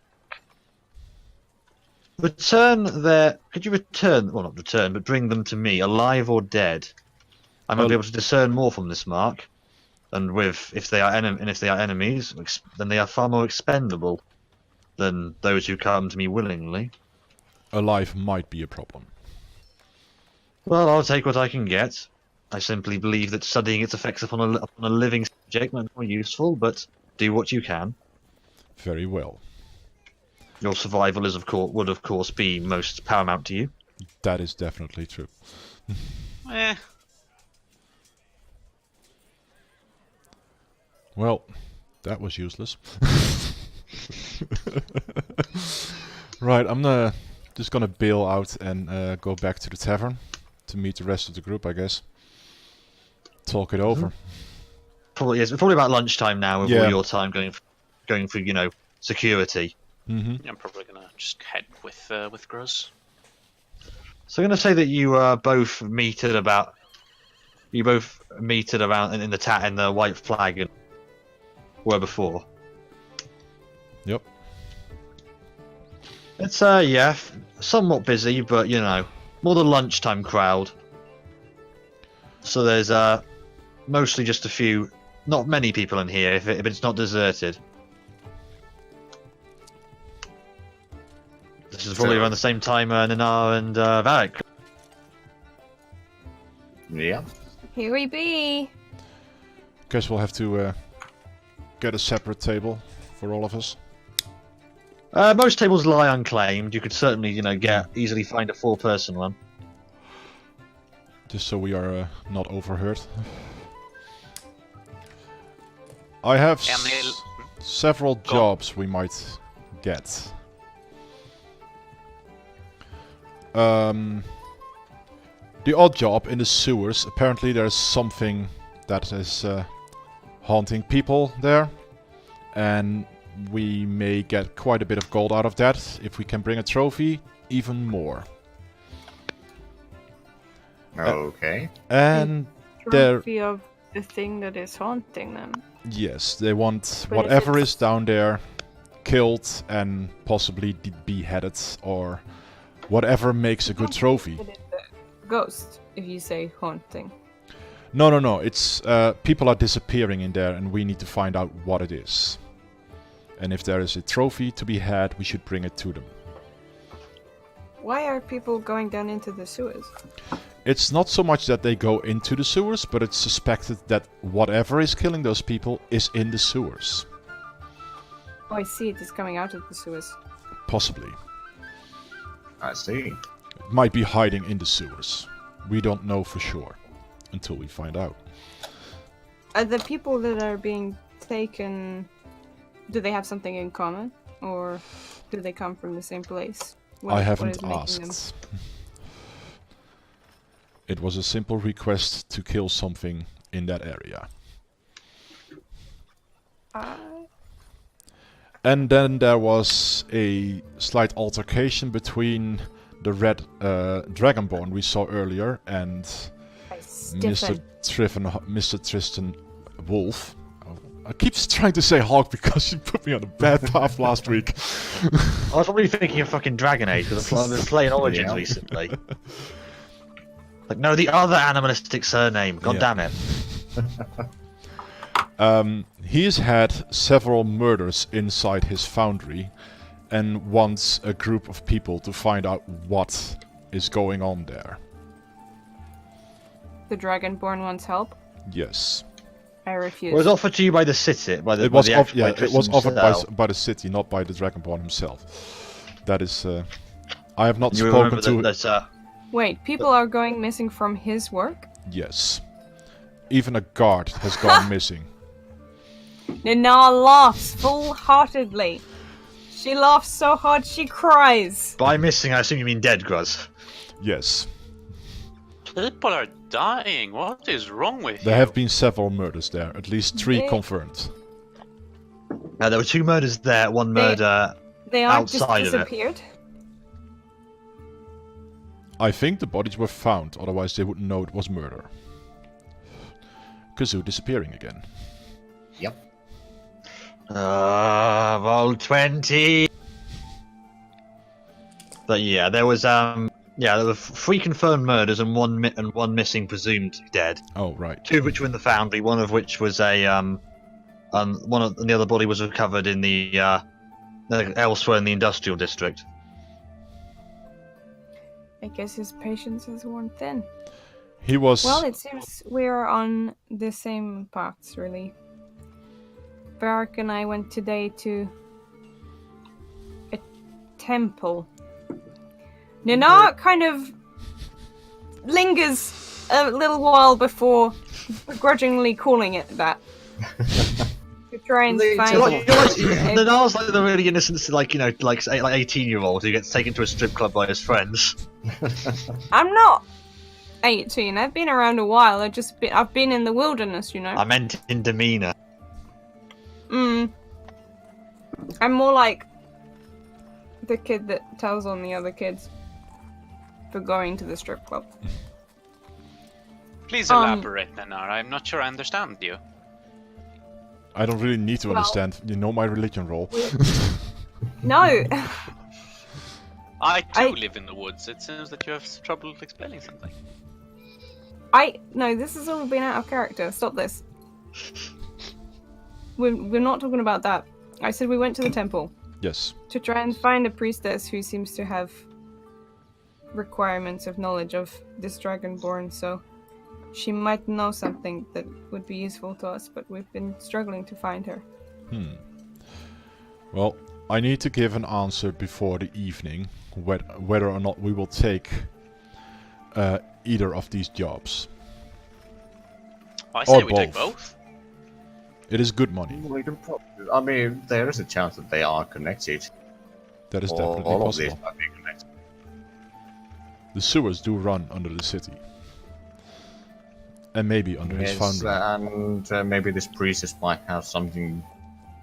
could you return, well not return, but bring them to me, alive or dead? I might be able to discern more from this mark, and if they are enemies, then they are far more expendable than those who come to me willingly. Alive might be a problem. Well, I'll take what I can get. I simply believe that studying its effects upon a living subject might be more useful, but do what you can. Very well. Your survival would of course be most paramount to you. That is definitely true. Well, that was useless. Right, I'm just gonna bail out and go back to the tavern to meet the rest of the group, I guess. Talk it over. Probably is. It's probably about lunchtime now with Yeah. all your time going through, security. I'm probably gonna just head with Gruz. So I'm going to say that you both meted around in the White Flag and were before. Yep. It's somewhat busy, but more the lunchtime crowd. So there's mostly just a few, not many people in here if it's not deserted. This is probably around the same time Nanar and Varric. Yeah. Here we be. Guess we'll have to get a separate table for all of us. Most tables lie unclaimed. You could certainly, easily find a 4-person one. Just so we are not overheard. I have several jobs we might get. The odd job in the sewers. Apparently there's something that is haunting people there. And we may get quite a bit of gold out of that. If we can bring a trophy, even more. Okay. And there... Trophy of the thing that is haunting them. Yes, they want But whatever if is down there killed and possibly beheaded or whatever makes a good trophy. But it's a ghost, if you say haunting. No. It's people are disappearing in there and we need to find out what it is. And if there is a trophy to be had, we should bring it to them. Why are people going down into the sewers? It's not so much that they go into the sewers, but it's suspected that whatever is killing those people is in the sewers. Oh, I see. It is coming out of the sewers. Possibly. I see. It might be hiding in the sewers. We don't know for sure until we find out. Are the people that are being taken, do they have something in common? Or do they come from the same place? I What haven't is making them- asked. It was a simple request to kill something in that area. And then there was a slight altercation between the red dragonborn we saw earlier and Mr. Tristan Wolf. I keep trying to say Hawk because you put me on a bad path last week. I was probably thinking of fucking Dragon Age because I've been playing Origins recently. Like, no, the other animalistic surname. God damn it. He has had several murders inside his foundry and wants a group of people to find out what is going on there. The Dragonborn wants help. Yes. I refuse. It was offered to you by the city, It was offered by the city, not by the Dragonborn himself. That is, I have not You spoken remember to. Wait, people are going missing from his work? Yes. Even a guard has gone missing. Nina laughs full-heartedly. She laughs so hard she cries. By missing, I assume you mean dead, Gruz. Yes. People are dying. What is wrong with There you? have been several murders there, at least 3 confirmed. There were 2 murders there, one murder They aren't just outside of it. disappeared. I think the bodies were found, otherwise they wouldn't know it was murder. Kazoo disappearing again. Yep. Roll 20. But yeah, there was there were 3 confirmed murders and one missing, presumed dead. Oh, right. 2 of which were in the foundry, one of which was a the other body was recovered in the elsewhere in the industrial district. I guess his patience has worn thin. He was... Well, it seems we're on the same paths, really. Barak and I went today to a temple. Nina kind of lingers a little while before begrudgingly calling it that. To try and find... Nana's like the really innocent, like 18-year-old who gets taken to a strip club by his friends. I'm not 18. I've been around a while. I've been in the wilderness, you know. I meant in demeanor. I'm more like the kid that tells on the other kids for going to the strip club. Please elaborate, Nanar. I'm not sure I understand you. I don't really need to Well- understand. You know my religion role. No. I too live in the woods. It seems that you have trouble explaining something. No, this has all been out of character. Stop this. We're not talking about that. I said we went to the temple Yes. to try and find a priestess who seems to have requirements of knowledge of this Dragonborn, so she might know something that would be useful to us, but we've been struggling to find her. Well, I need to give an answer before the evening, whether or not we will take either of these jobs. I say Or we take both. both. It is good money. We can I mean, there is a chance that they are connected. That is Or definitely all of these possible. might be connected. The sewers do run under the city. And maybe under his Yes, foundry. and maybe this priestess might have something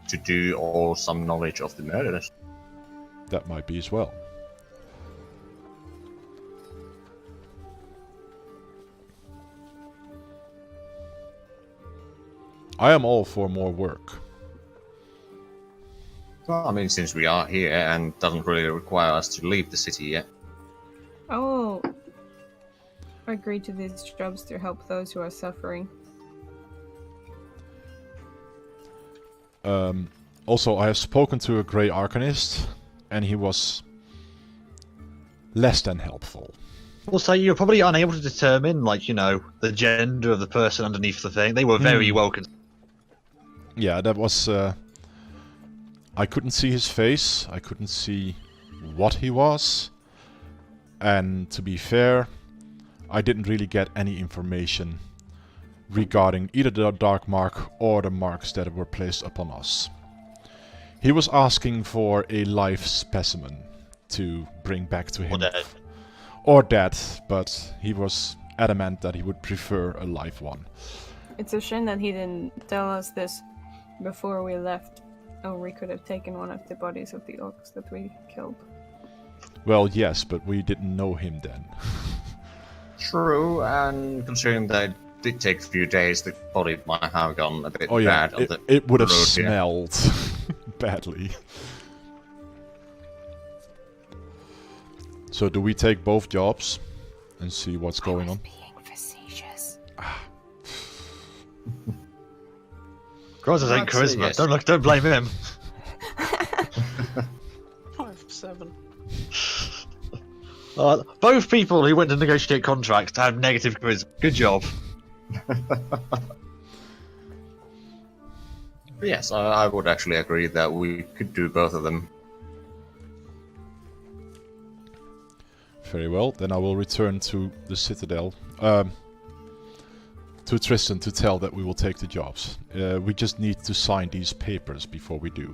to do or some knowledge of the murderers. That might be as well. I am all for more work. Well, I mean, since we are here and doesn't really require us to leave the city yet. Oh, I agreed to these jobs to help those who are suffering. Also, I have spoken to a Grey Arcanist, and he was less than helpful. Also, you're probably unable to determine, the gender of the person underneath the thing. They were very well considered. Yeah, that was... I couldn't see his face, I couldn't see what he was, and to be fair, I didn't really get any information regarding either the Dark Mark or the marks that were placed upon us. He was asking for a live specimen to bring back to him. Or dead, but he was adamant that he would prefer a live one. It's a shame that he didn't tell us this before we left, or we could have taken one of the bodies of the orcs that we killed. Well, yes, but we didn't know him then. True, and considering that it did take a few days, the body might have gone a bit Oh yeah, bad. On the it would have road here. smelled badly. So do we take both jobs and see what's going on? Being facetious. Groz's ain't I'd say charisma. yes. Don't blame him. 5 for 7. Both people who went to negotiate contracts had negative charisma. Good job. Yes, I would actually agree that we could do both of them. Very well, then I will return to the Citadel. To Tristan to tell that we will take the jobs. We just need to sign these papers before we do.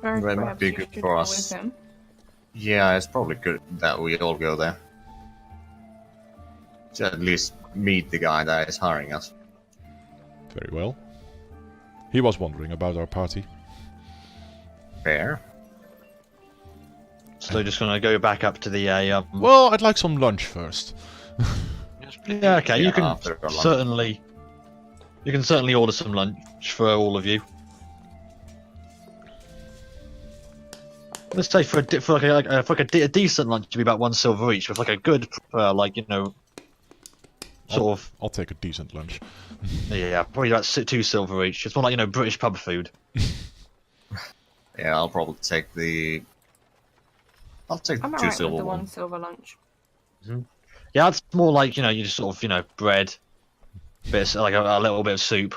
Or That might perhaps be you good should for go us. with him. Yeah, it's probably good that we all go there. To at least meet the guy that is hiring us. Very well. He was wondering about our party. Fair. So just gonna go back up to the Well, I'd like some lunch first. Yes, please. Yeah, okay. Yeah, You can after a lunch. certainly order some lunch for all of you. Let's say for a decent lunch, it'd be about 1 silver each. With like a good, sort of, I'll take a decent lunch. yeah, probably about 2 silver each. It's more like British pub food. Yeah, I'll probably take the... I'll take I'm the 2 alright with silver the one. 1 silver lunch. Yeah, it's more like you just sort of bread, bit of, like a little bit of soup,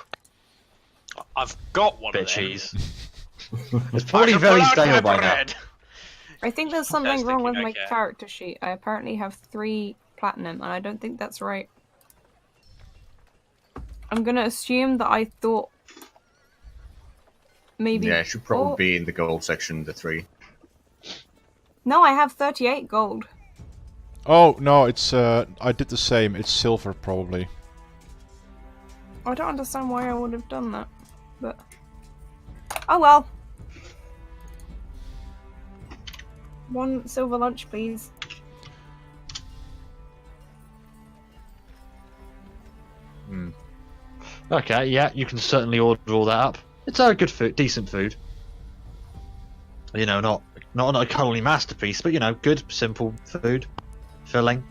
I've got one bit of of them. cheese. It's I probably can very pull out stale my by now. bread. I think there's I something was wrong with thinking, my okay. character sheet. I apparently have 3 platinum, and I don't think that's right. I'm gonna assume that I thought maybe. Yeah, it should probably 4. be in the gold section, the 3. No, I have 38 gold. Oh, no, it's, I did the same. It's silver, probably. I don't understand why I would have done that, but oh well. 1 silver lunch, please. Okay, yeah, you can certainly order all that up. It's a good food, decent food. Not a culinary masterpiece, but good, simple food, filling.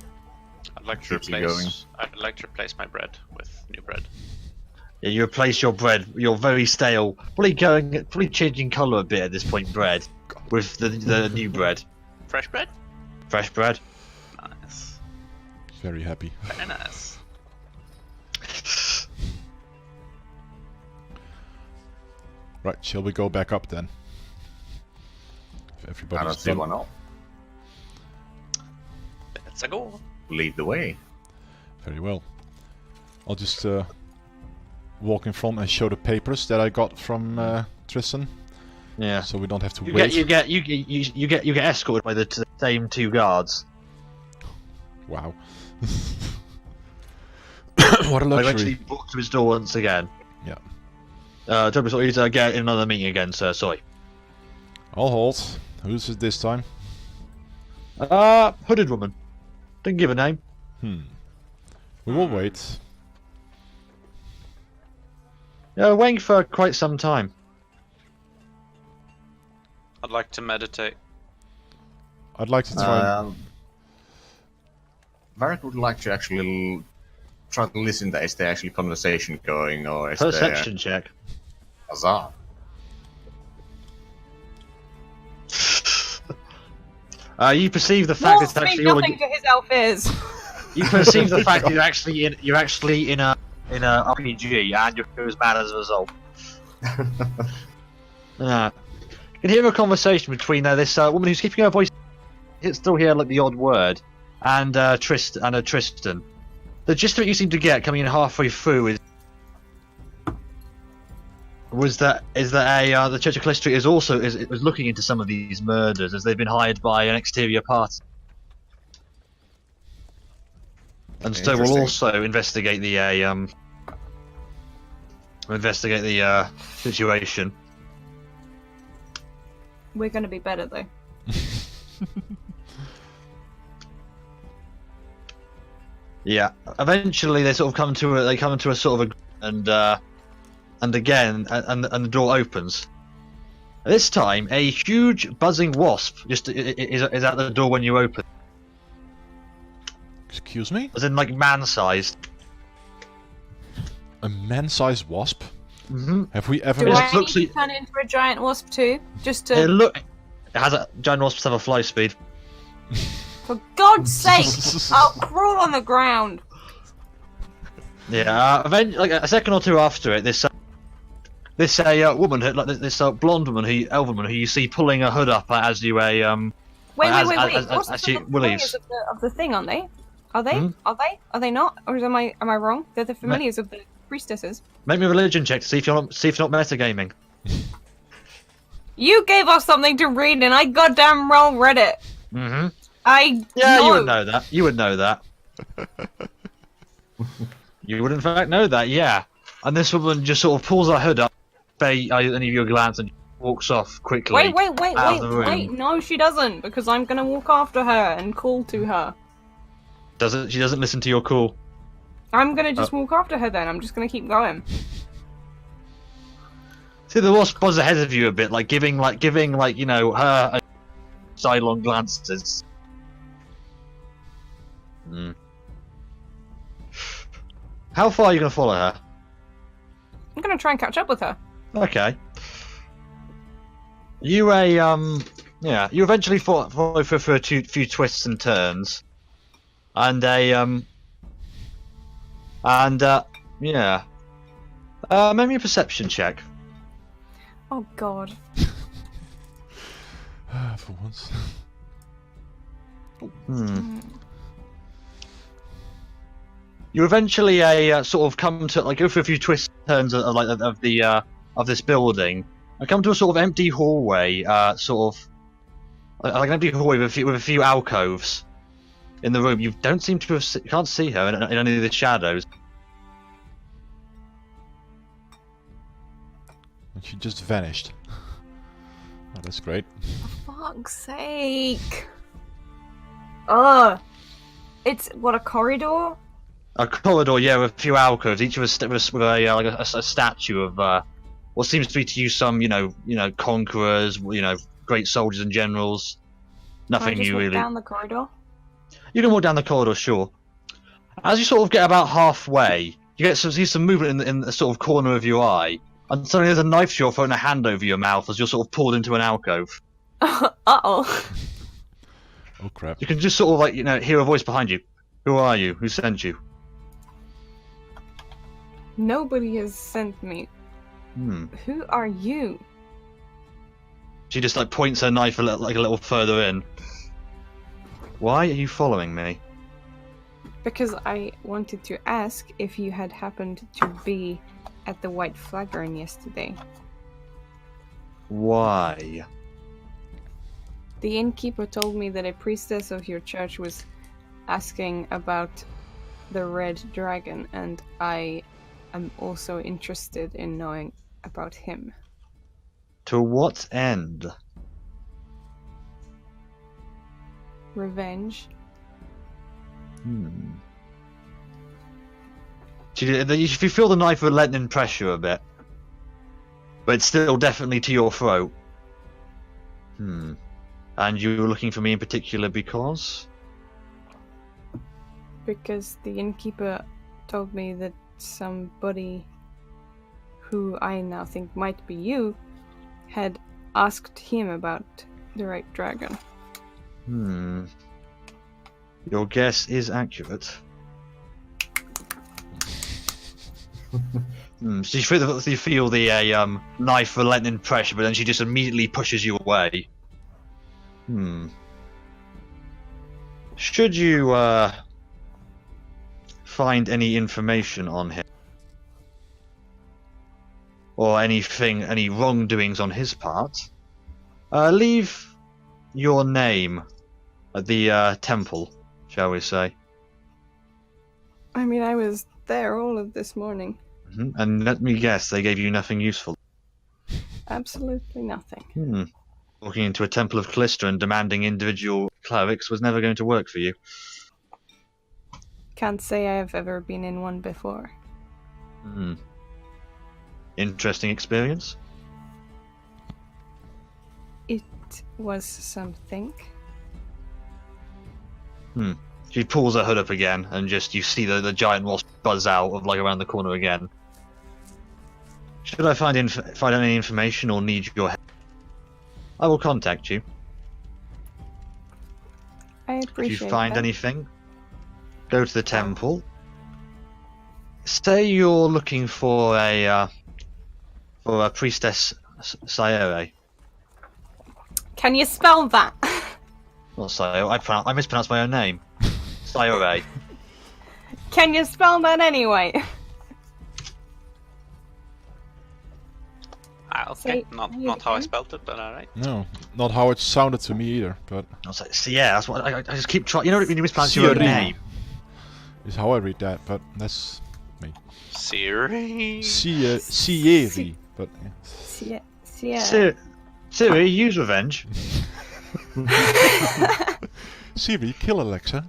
I'd like to Keeps you going. replace my bread with new bread. Yeah, you replace your bread, your very stale, probably changing colour a bit at this point, bread, with the new bread, Fresh bread? fresh bread. Nice. Very happy. Very nice. Right, shall we go back up then? If I everybody's don't see done. why not. Let's go. Lead the way. Very well. I'll just walk in front and show the papers that I got from Tristan, Yeah. so we don't have to You wait. get escorted by the same 2 guards. Wow. What a I luxury. eventually walked to his door once again. Yeah. Toby, sorry, he's get in another meeting again, sir. Sorry. I'll halt. Who's it this time? Hooded woman. Didn't give a name. We will wait. Yeah, waiting for quite some time. I'd like to meditate. I'd like to try. Varric would like to actually try to listen to is there actually conversation going, or is Perception check. there... Huzzah. You perceive the fact Wolves it's mean actually all. nothing to his elf ears. You perceive the fact that you're actually in a RPG, and your crew is bad as a result. You can hear a conversation between this woman who's keeping her voice. It's still hear like the odd word, and Tristan. The gist of it you seem to get coming in halfway through is that the Church of Calistria is looking into some of these murders as they've been hired by an exterior party, and so we'll Interesting. also investigate the situation. We're gonna be better though. Yeah. Eventually, they sort of come to a sort of and the door opens. This time, a huge buzzing wasp just is at the door when you open. Excuse me? As in, like, man-sized. A man-sized wasp? Mm-hmm. Have we ever Do met? I looks need to like- turn into a giant wasp too? Just It to, has a giant wasps have a fly speed. for God's sake, I'll crawl on the ground. Yeah, eventually, like a second or two after it, this woman, like this blonde woman, elven woman, who you see pulling her hood up as you Wait. as Wasps she are the familiars leaves. of the thing, aren't they? Are they? Hmm? Are they? Are they not? Or am I wrong? They're the familiars of the priestesses. Make me a religion check to see if you're not metagaming. You gave us something to read, and I goddamn well read it. Mm-hmm. Yeah, You would know that. You would know that. You would in fact know that, yeah. And this woman just sort of pulls her hood up, any of your glance, and walks off quickly. Wait! No, she doesn't, because I'm gonna walk after her and call to her. She doesn't listen to your call. I'm gonna just walk after her then. I'm just gonna keep going. See, the wasp was ahead of you a bit, giving her a sidelong glances. Hmm. How far are you gonna follow her? I'm gonna try and catch up with her. Okay. You you eventually follow for a few twists and turns, and make me a perception check. Oh God. For once. You eventually sort of come to go through a few twists and turns of this building. I come to a sort of empty hallway, like an empty hallway with a few alcoves in the room. You don't seem to you can't see her in any of the shadows. And she just vanished. Oh, that's great. For fuck's sake. Ugh. It's what, a corridor? A corridor, yeah, with a few alcoves, each with a statue of what seems to be to you some conquerors, great soldiers and generals. Nothing Can I just you walk really. down the corridor? You can walk down the corridor, sure. As you sort of get about halfway, you see some movement in the sort of corner of your eye, and suddenly there's a knife shot throwing a hand over your mouth as you're sort of pulled into an alcove. Uh-oh. Oh crap. You can just sort of hear a voice behind you. Who are you? Who sent you? Nobody has sent me. Who are you? She just points her knife a little further in. Why are you following me? Because I wanted to ask if you had happened to be at the White Flagron yesterday. Why? The innkeeper told me that a priestess of your church was asking about the red dragon, and I am also interested in knowing about him. To what end? Revenge. You feel the knife relenting pressure a bit, but it's still definitely to your throat. And you were looking for me in particular because? Because the innkeeper told me that somebody who I now think might be you had asked him about the red dragon. Your guess is accurate. So you feel the knife relenting pressure, but then she just immediately pushes you away. Should you find any information on him, or any wrongdoings on his part, leave your name at the temple, shall we say. I mean, I was there all of this morning. And let me guess, they gave you nothing useful. Absolutely nothing. Walking into a temple of Callista and demanding individual clerics was never going to work for you. Can't say I've ever been in one before. Interesting experience. It was something. She pulls her hood up again, and you see the giant wasp buzz out of around the corner again. Should I find any information or need your help, I will contact you. I If appreciate you find that. anything, go to the temple. Say you're looking for a priestess Sayere. Can you spell that? Not Sayere. I mispronounced my own name. Sayere. Can you spell that anyway? Okay, Say- not how I spelled it, but alright. No, not how it sounded to me either, but I was like, so yeah, that's what I just keep trying. You know when you mispronounce your own Sayere. name? is how I read that, but that's me. Siri. Sayere, but yeah. Siri, use revenge. Siri, kill Alexa.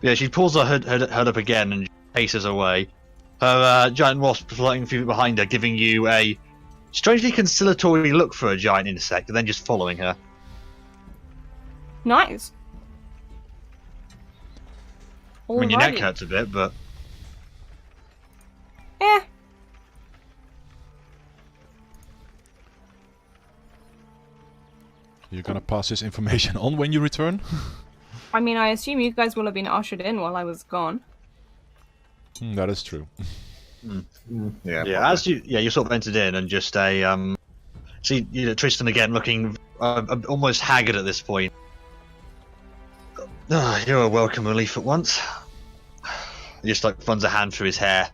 Yeah, she pulls her hood up again and paces away. Her giant wasp floating a few feet behind her, giving you a strangely conciliatory look for a giant insect, and then just following her. Nice. I mean, your neck Alrighty. hurts a bit, but Eh. You're gonna pass this information on when you return? I mean, I assume you guys will have been ushered in while I was gone. That is true. Yeah. yeah, as you sort of entered in and just see Tristan again looking almost haggard at this point. You're a welcome relief at once. He just like runs a hand through his hair.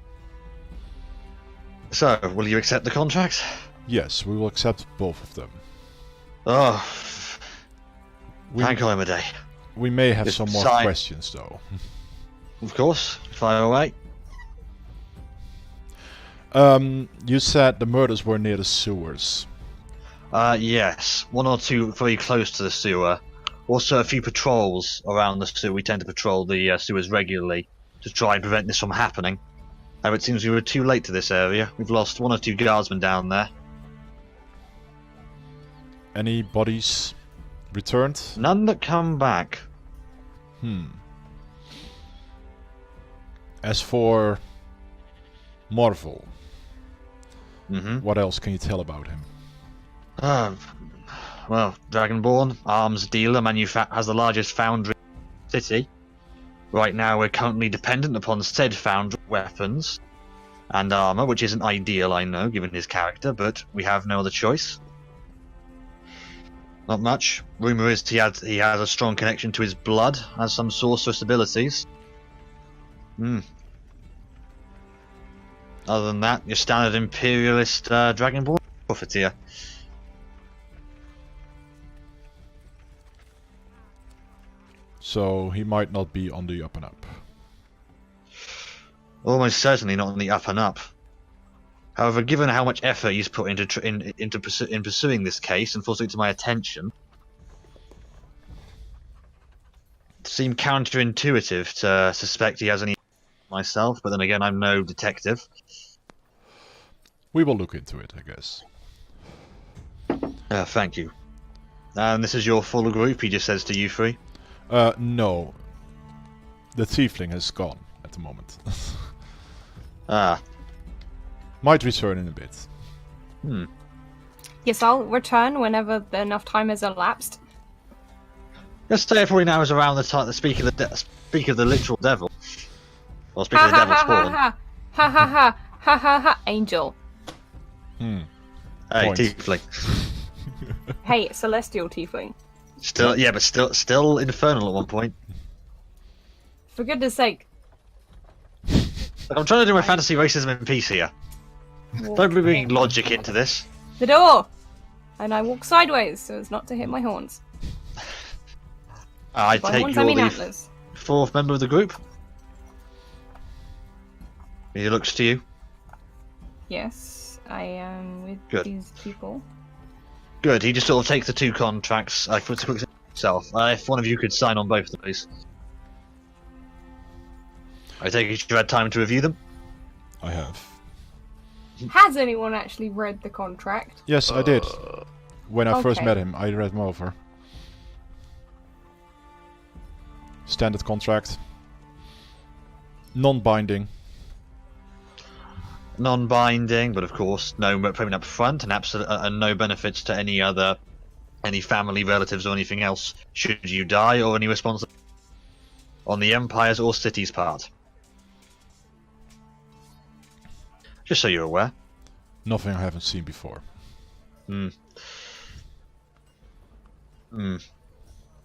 So, will you accept the contract? Yes, we will accept both of them. Oh, We, thank Day. we may have Just some more sign. questions though. Of course, fire away. You said the murders were near the sewers. Yes, one or two very close to the sewer. Also, a few patrols around the sewer. We tend to patrol the sewers regularly to try and prevent this from happening. However, it seems we were too late to this area. We've lost one or two guardsmen down there. Any bodies returned? None that come back. As for Marvel, Mm-hmm. what else can you tell about him? Well, Dragonborn, arms dealer, has the largest foundry in the city. Right now, we're currently dependent upon said foundry weapons and armor, which isn't ideal, I know, given his character, but we have no other choice. Not much. Rumor is he has a strong connection to his blood, has some sorceress abilities. Other than that, your standard imperialist Dragonborn profiteer. So he might not be on the up and up. Almost certainly not on the up and up. However, given how much effort he's put into pursuing this case and forcing it to my attention, it seemed counterintuitive to suspect he has any myself. But then again, I'm no detective. We will look into it, I guess. Thank you. And this is your full group. He just says to you three. No. The tiefling has gone at the moment. Ah. Might return in a bit. Yes, I'll return whenever enough time has elapsed. Let's say every now is around the time. Speak of the literal devil. Or speak Ha of the ha devil's ha ha spawn. ha ha ha ha ha ha ha Angel. Hey, Point. tiefling. Hey, celestial tiefling. Still, yeah, but still infernal at one point. For goodness sake. Look, I'm trying to do my fantasy racism in peace here. Don't be bringing logic into this. The door! And I walk sideways so as not to hit my horns. I By take horns, I you're mean the antlers. fourth member of the group. He looks to you. Yes, I am with Good. these people. Good. He just sort of takes the two contracts for himself. If one of you could sign on both of these. I take it you had time to review them. I have. Has anyone actually read the contract? Yes, I did. When I first Okay. met him, I read him over. Standard contract. Non-binding. non-binding, but of course no payment up front and no benefits to any family, relatives, or anything else should you die, or any responsibility on the Empire's or City's part. Just so you're aware. Nothing I haven't seen before.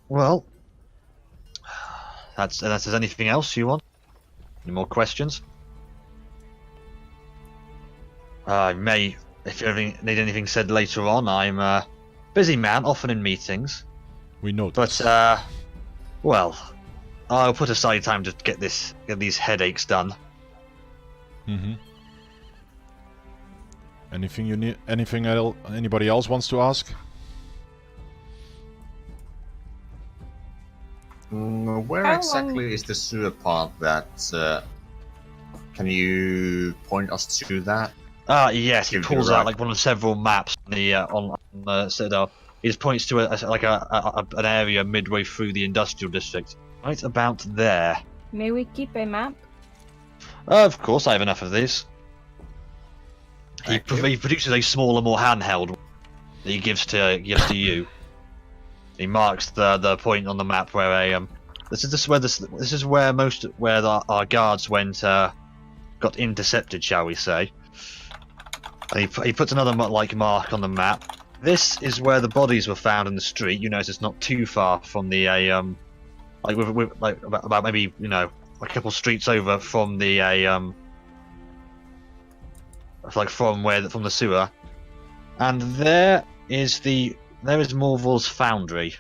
Well, unless there's anything else you want. Any more questions? I may, if you need anything said later on. I'm a busy man, often in meetings. We know But this. well, I'll put aside time to get these headaches done. Mm-hmm. Anything you need? Anything anybody else wants to ask? Where How exactly is the sewer part that... can you point us to that? Yes, he Gives you pulls a out right. like one of several maps on the Citadel. He just points to an area midway through the industrial district, right about there. May we keep a map? Of course, I have enough of these. He Thank you. produces a smaller, more handheld one that he gives to you. He marks the point on the map where this is where our guards went, got intercepted, shall we say. And he puts another mark on the map. This is where the bodies were found in the street. You notice it's not too far from the about maybe a couple streets over from the from the sewer. And there is Morval's foundry.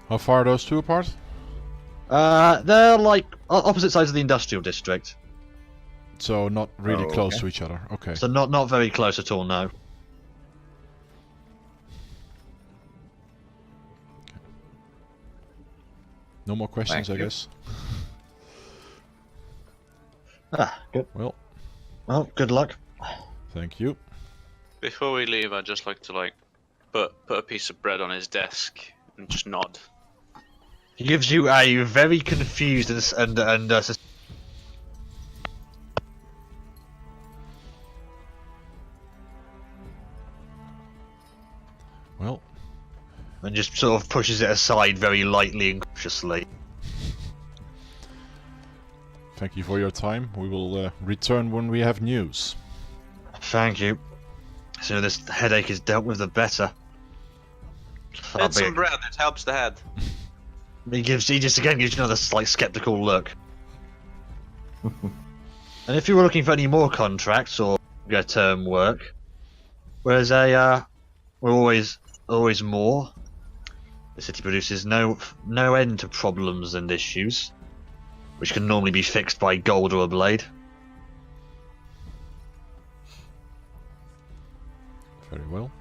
How far are those two apart? They're like opposite sides of the industrial district. So not really Oh, close okay. to each other. Okay. So not very close at all, no. No more questions, Thank I you. guess. Good. Well, Well, good luck. thank you. Before we leave, I'd just like to put a piece of bread on his desk and just nod. He gives you a very confused Well, and just sort of pushes it aside very lightly and cautiously. thank you for your time. We will return when we have news. Thank you. The sooner this headache is dealt with, the better. Eat some bread, it helps the head. He just again gives you another slight skeptical look. And if you were looking for any more contracts or term work, we're always more. The city produces no end to problems and issues, which can normally be fixed by gold or a blade. Very well.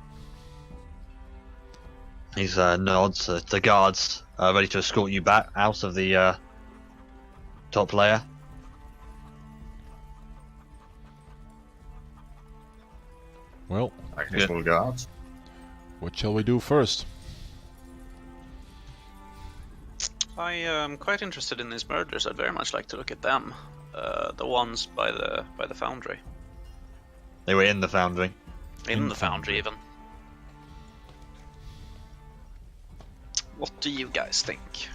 He nods. The guards are ready to escort you back out of the top layer. Well, I guess we'll go out. what shall we do first? I am quite interested in these murders. I'd very much like to look at them. The ones by the foundry. They were in the foundry. In the foundry, even. What do you guys think?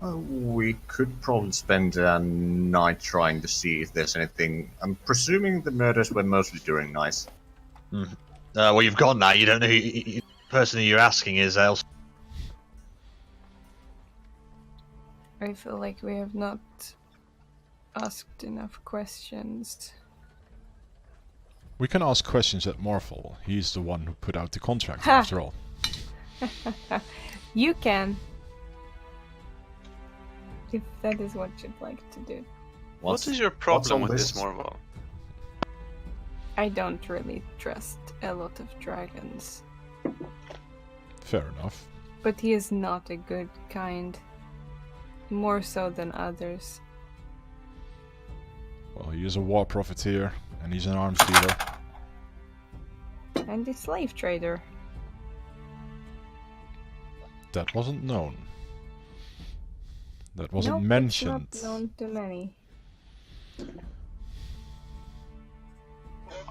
We could probably spend a night trying to see if there's anything. I'm presuming the murders were mostly during nights. Well, you've gone now. You don't know who the person who you're asking is else. I feel like we have not asked enough questions. We can ask questions at Morphle. He's the one who put out the contract, Ha! after all. You can. If that is what you'd like to do. What is your what's problem on with this this? Morval? I don't really trust a lot of dragons. Fair enough. But he is not a good kind. More so than others. Well, he is a war profiteer, and he's an arms dealer. And a slave trader. That wasn't known. That wasn't Nope, mentioned. It's not known to many.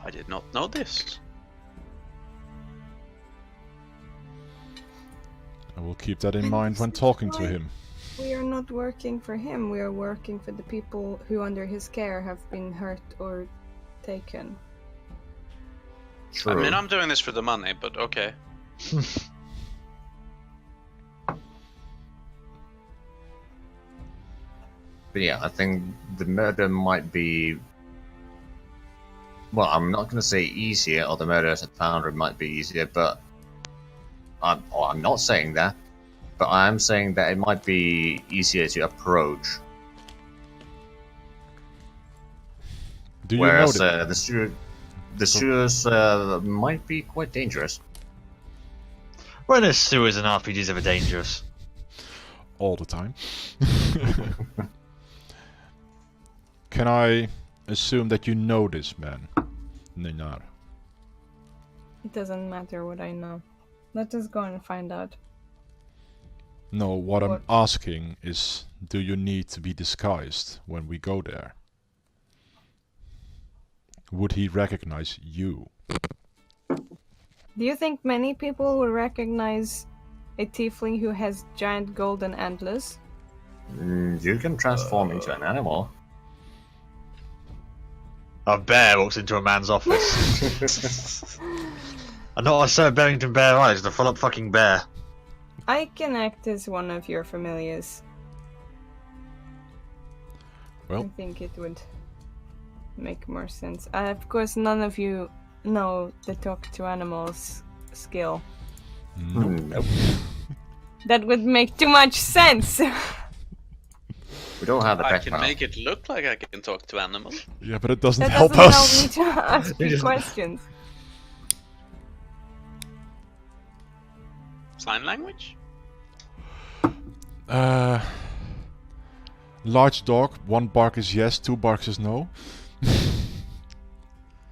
I did not know this. I will keep that in And mind this when is talking to why- him. We are not working for him. We are working for the people who, under his care, have been hurt or taken. True. I mean, I'm doing this for the money, but okay. But yeah, I think the murder might be. Well, I'm not going to say easier, or the murders at Foundry might be easier, but I'm not saying that. But I am saying that it might be easier to approach. Do you Whereas know that? the sewers might be quite dangerous. When are sewers and RPGs ever dangerous? All the time. Can I assume that you know this man, Ninar? It doesn't matter what I know. Let us go and find out. No, what I'm What? asking is, do you need to be disguised when we go there? Would he recognize you? Do you think many people will recognize a tiefling who has giant golden antlers? You can transform into an animal. A bear walks into a man's office. And not I said Barrington Bear Eyes, the full up fucking bear. I can act as one of your familiars. Well, I think it would make more sense. Of course, none of you know the talk to animals skill. Nope. That would make too much sense. We don't have the I pet can power. make it look like I can talk to animals. yeah, but it doesn't That help doesn't us. help me to ask you questions. Sign language? Large dog, 1 bark is yes, 2 barks is no.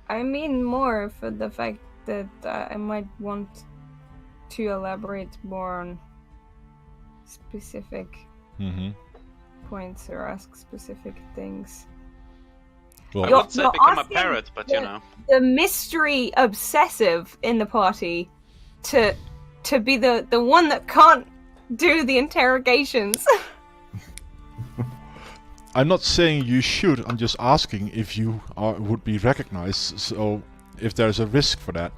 I mean more for the fact that I might want to elaborate more on specific Mm-hmm. points or ask specific things. Well, I You're- would say you're become a asking parrot, but the- you know. The mystery obsessive in the party to be the one that can't do the interrogations. I'm not saying you should, I'm just asking if you would be recognized, so if there's a risk for that.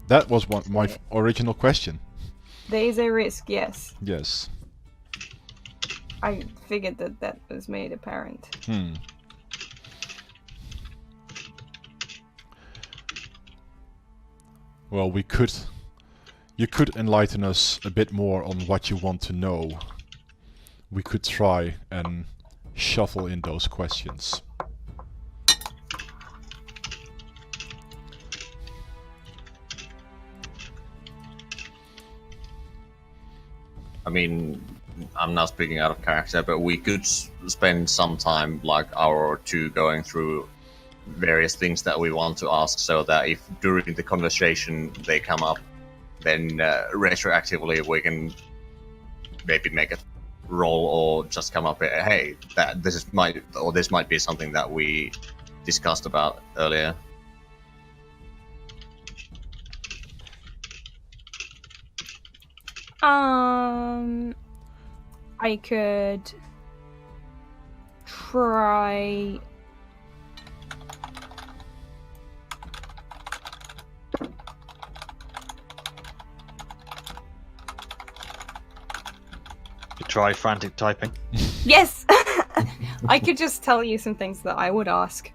That was my original question. There is a risk, yes. Yes. I figured that was made apparent. Well, you could enlighten us a bit more on what you want to know. We could try and shuffle in those questions. I mean, I'm not speaking out of character, but we could spend some time, like hour or two, going through various things that we want to ask, so that if during the conversation they come up, then retroactively we can maybe make a roll or just come up with, hey, this might be something that we discussed about earlier. I could try. You try frantic typing. Yes! I could just tell you some things that I would ask.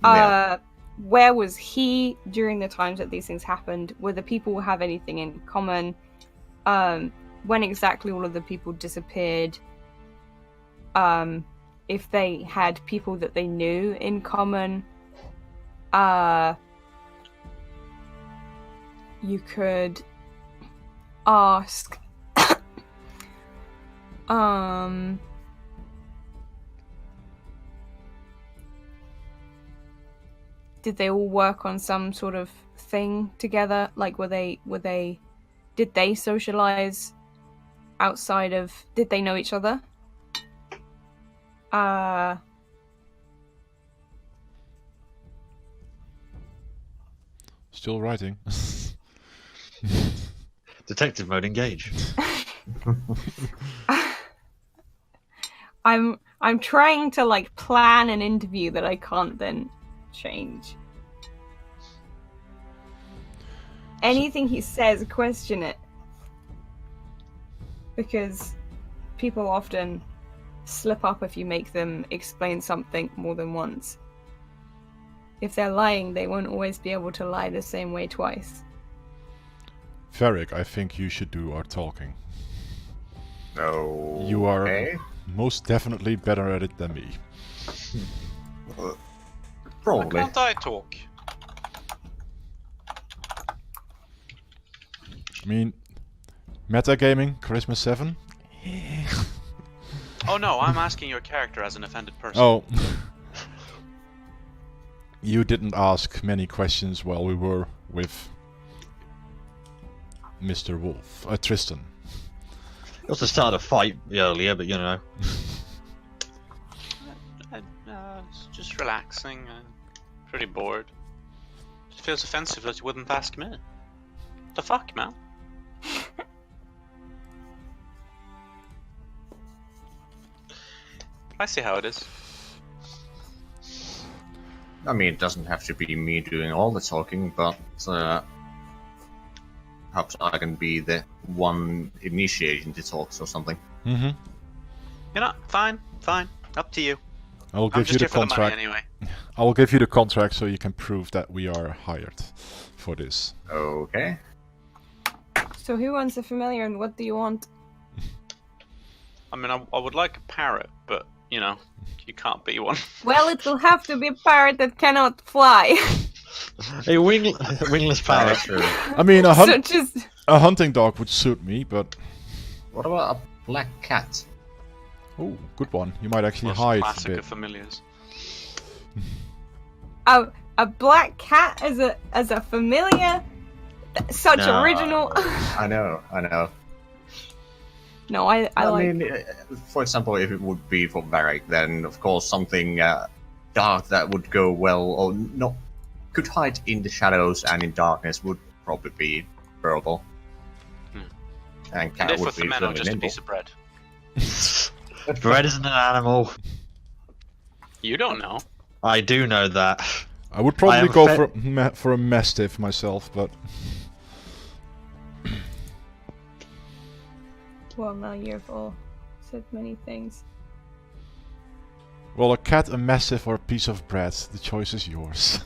Yeah. Where was he during the times that these things happened? Were the people have anything in common? When exactly all of the people disappeared? If they had people that they knew in common? You could ask did they all work on some sort of thing together? Like did they socialize outside of, did they know each other? Still writing. Detective mode engage. I'm trying to like plan an interview that I can't then change. Anything he says, question it. Because people often slip up if you make them explain something more than once. If they're lying, they won't always be able to lie the same way twice. Varric, I think you should do our talking. No. You are Okay. most definitely better at it than me. Why Probably. can't I talk? I mean, metagaming, Charisma 7? Oh no, I'm asking your character as an offended person. Oh. You didn't ask many questions while we were with Mr. Wolf. Tristan. You also started a fight earlier, but you know. It's just relaxing. Pretty bored. It feels offensive that you wouldn't ask me. The fuck, man? I see how it is. I mean, it doesn't have to be me doing all the talking, but perhaps I can be the one initiating the talks or something. Mm-hmm. You know, fine. Up to you. I will I'm give you just the here for the money contract. anyway. I will give you the contract so you can prove that we are hired for this. Okay. So who wants a familiar and what do you want? I mean, I would like a parrot, but, you know, you can't be one. Well, it will have to be a parrot that cannot fly. A wingless parrot. True. I mean, Such as... a hunting dog would suit me, but... What about a black cat? Oh, good one. You might actually Most hide a classic bit. of familiars. A black cat as a familiar? Such No. original... I know. No, I like... mean, for example, if it would be for Varric, then of course something dark that would go well, or not, could hide in the shadows and in darkness would probably be preferable. And And cat if would with the be men or fairly just a nimble. piece of bread. Bread isn't an animal. You don't know. I do know that. I would I probably am go for a mastiff myself, but... Well, now you've all said many things. Well, a cat, a mastiff, or a piece of bread. The choice is yours.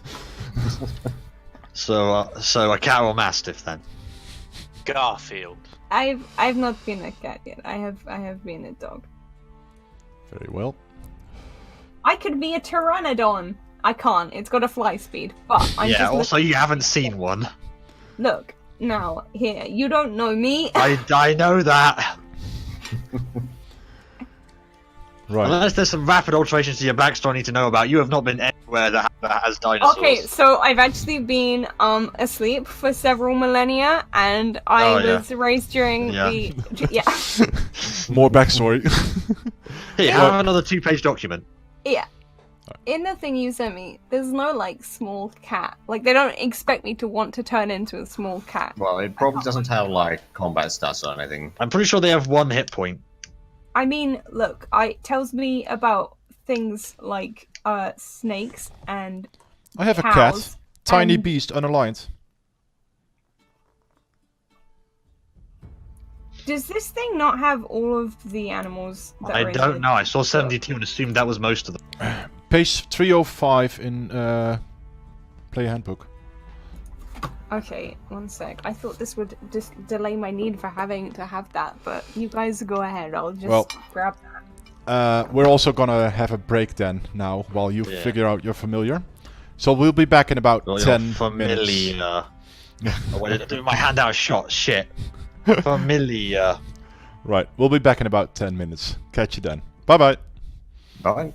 So a cat or mastiff then. Garfield. I've not been a cat yet. I have been a dog. Very well. I could be a pteranodon. I can't. It's got a fly speed. But I'm Yeah. just Also, you haven't seen one. look now here. You don't know me. I know that. Right. Unless there's some rapid alterations to your backstory I need to know about, you have not been anywhere that has dinosaurs. Okay, so I've actually been asleep for several millennia, and I Oh, yeah. was raised during Yeah. More backstory. Here, have another 2-page document. yeah. In the thing you sent me, there's no like small cat. Like they don't expect me to want to turn into a small cat. Well, it probably doesn't have like combat stats or anything. I'm pretty sure they have 1 hit point. I mean, look, it tells me about things like snakes and I have a cows cat. Tiny and- beast, unaligned. Does this thing not have all of the animals that are I in don't the- know. I saw 72 and assumed that was most of them. Page 305 in Player Handbook. Okay, one sec. I thought this would just delay my need for having to have that, but you guys go ahead. I'll just Well- grab that. We're also gonna have a break then now while you Yeah. figure out your familiar. So we'll be back in about Well, 10 you're familiar. minutes. Oh, wait, did my hand out a shot. Shit. Familiar. Right, we'll be back in about 10 minutes. Catch you then. Bye bye. Bye.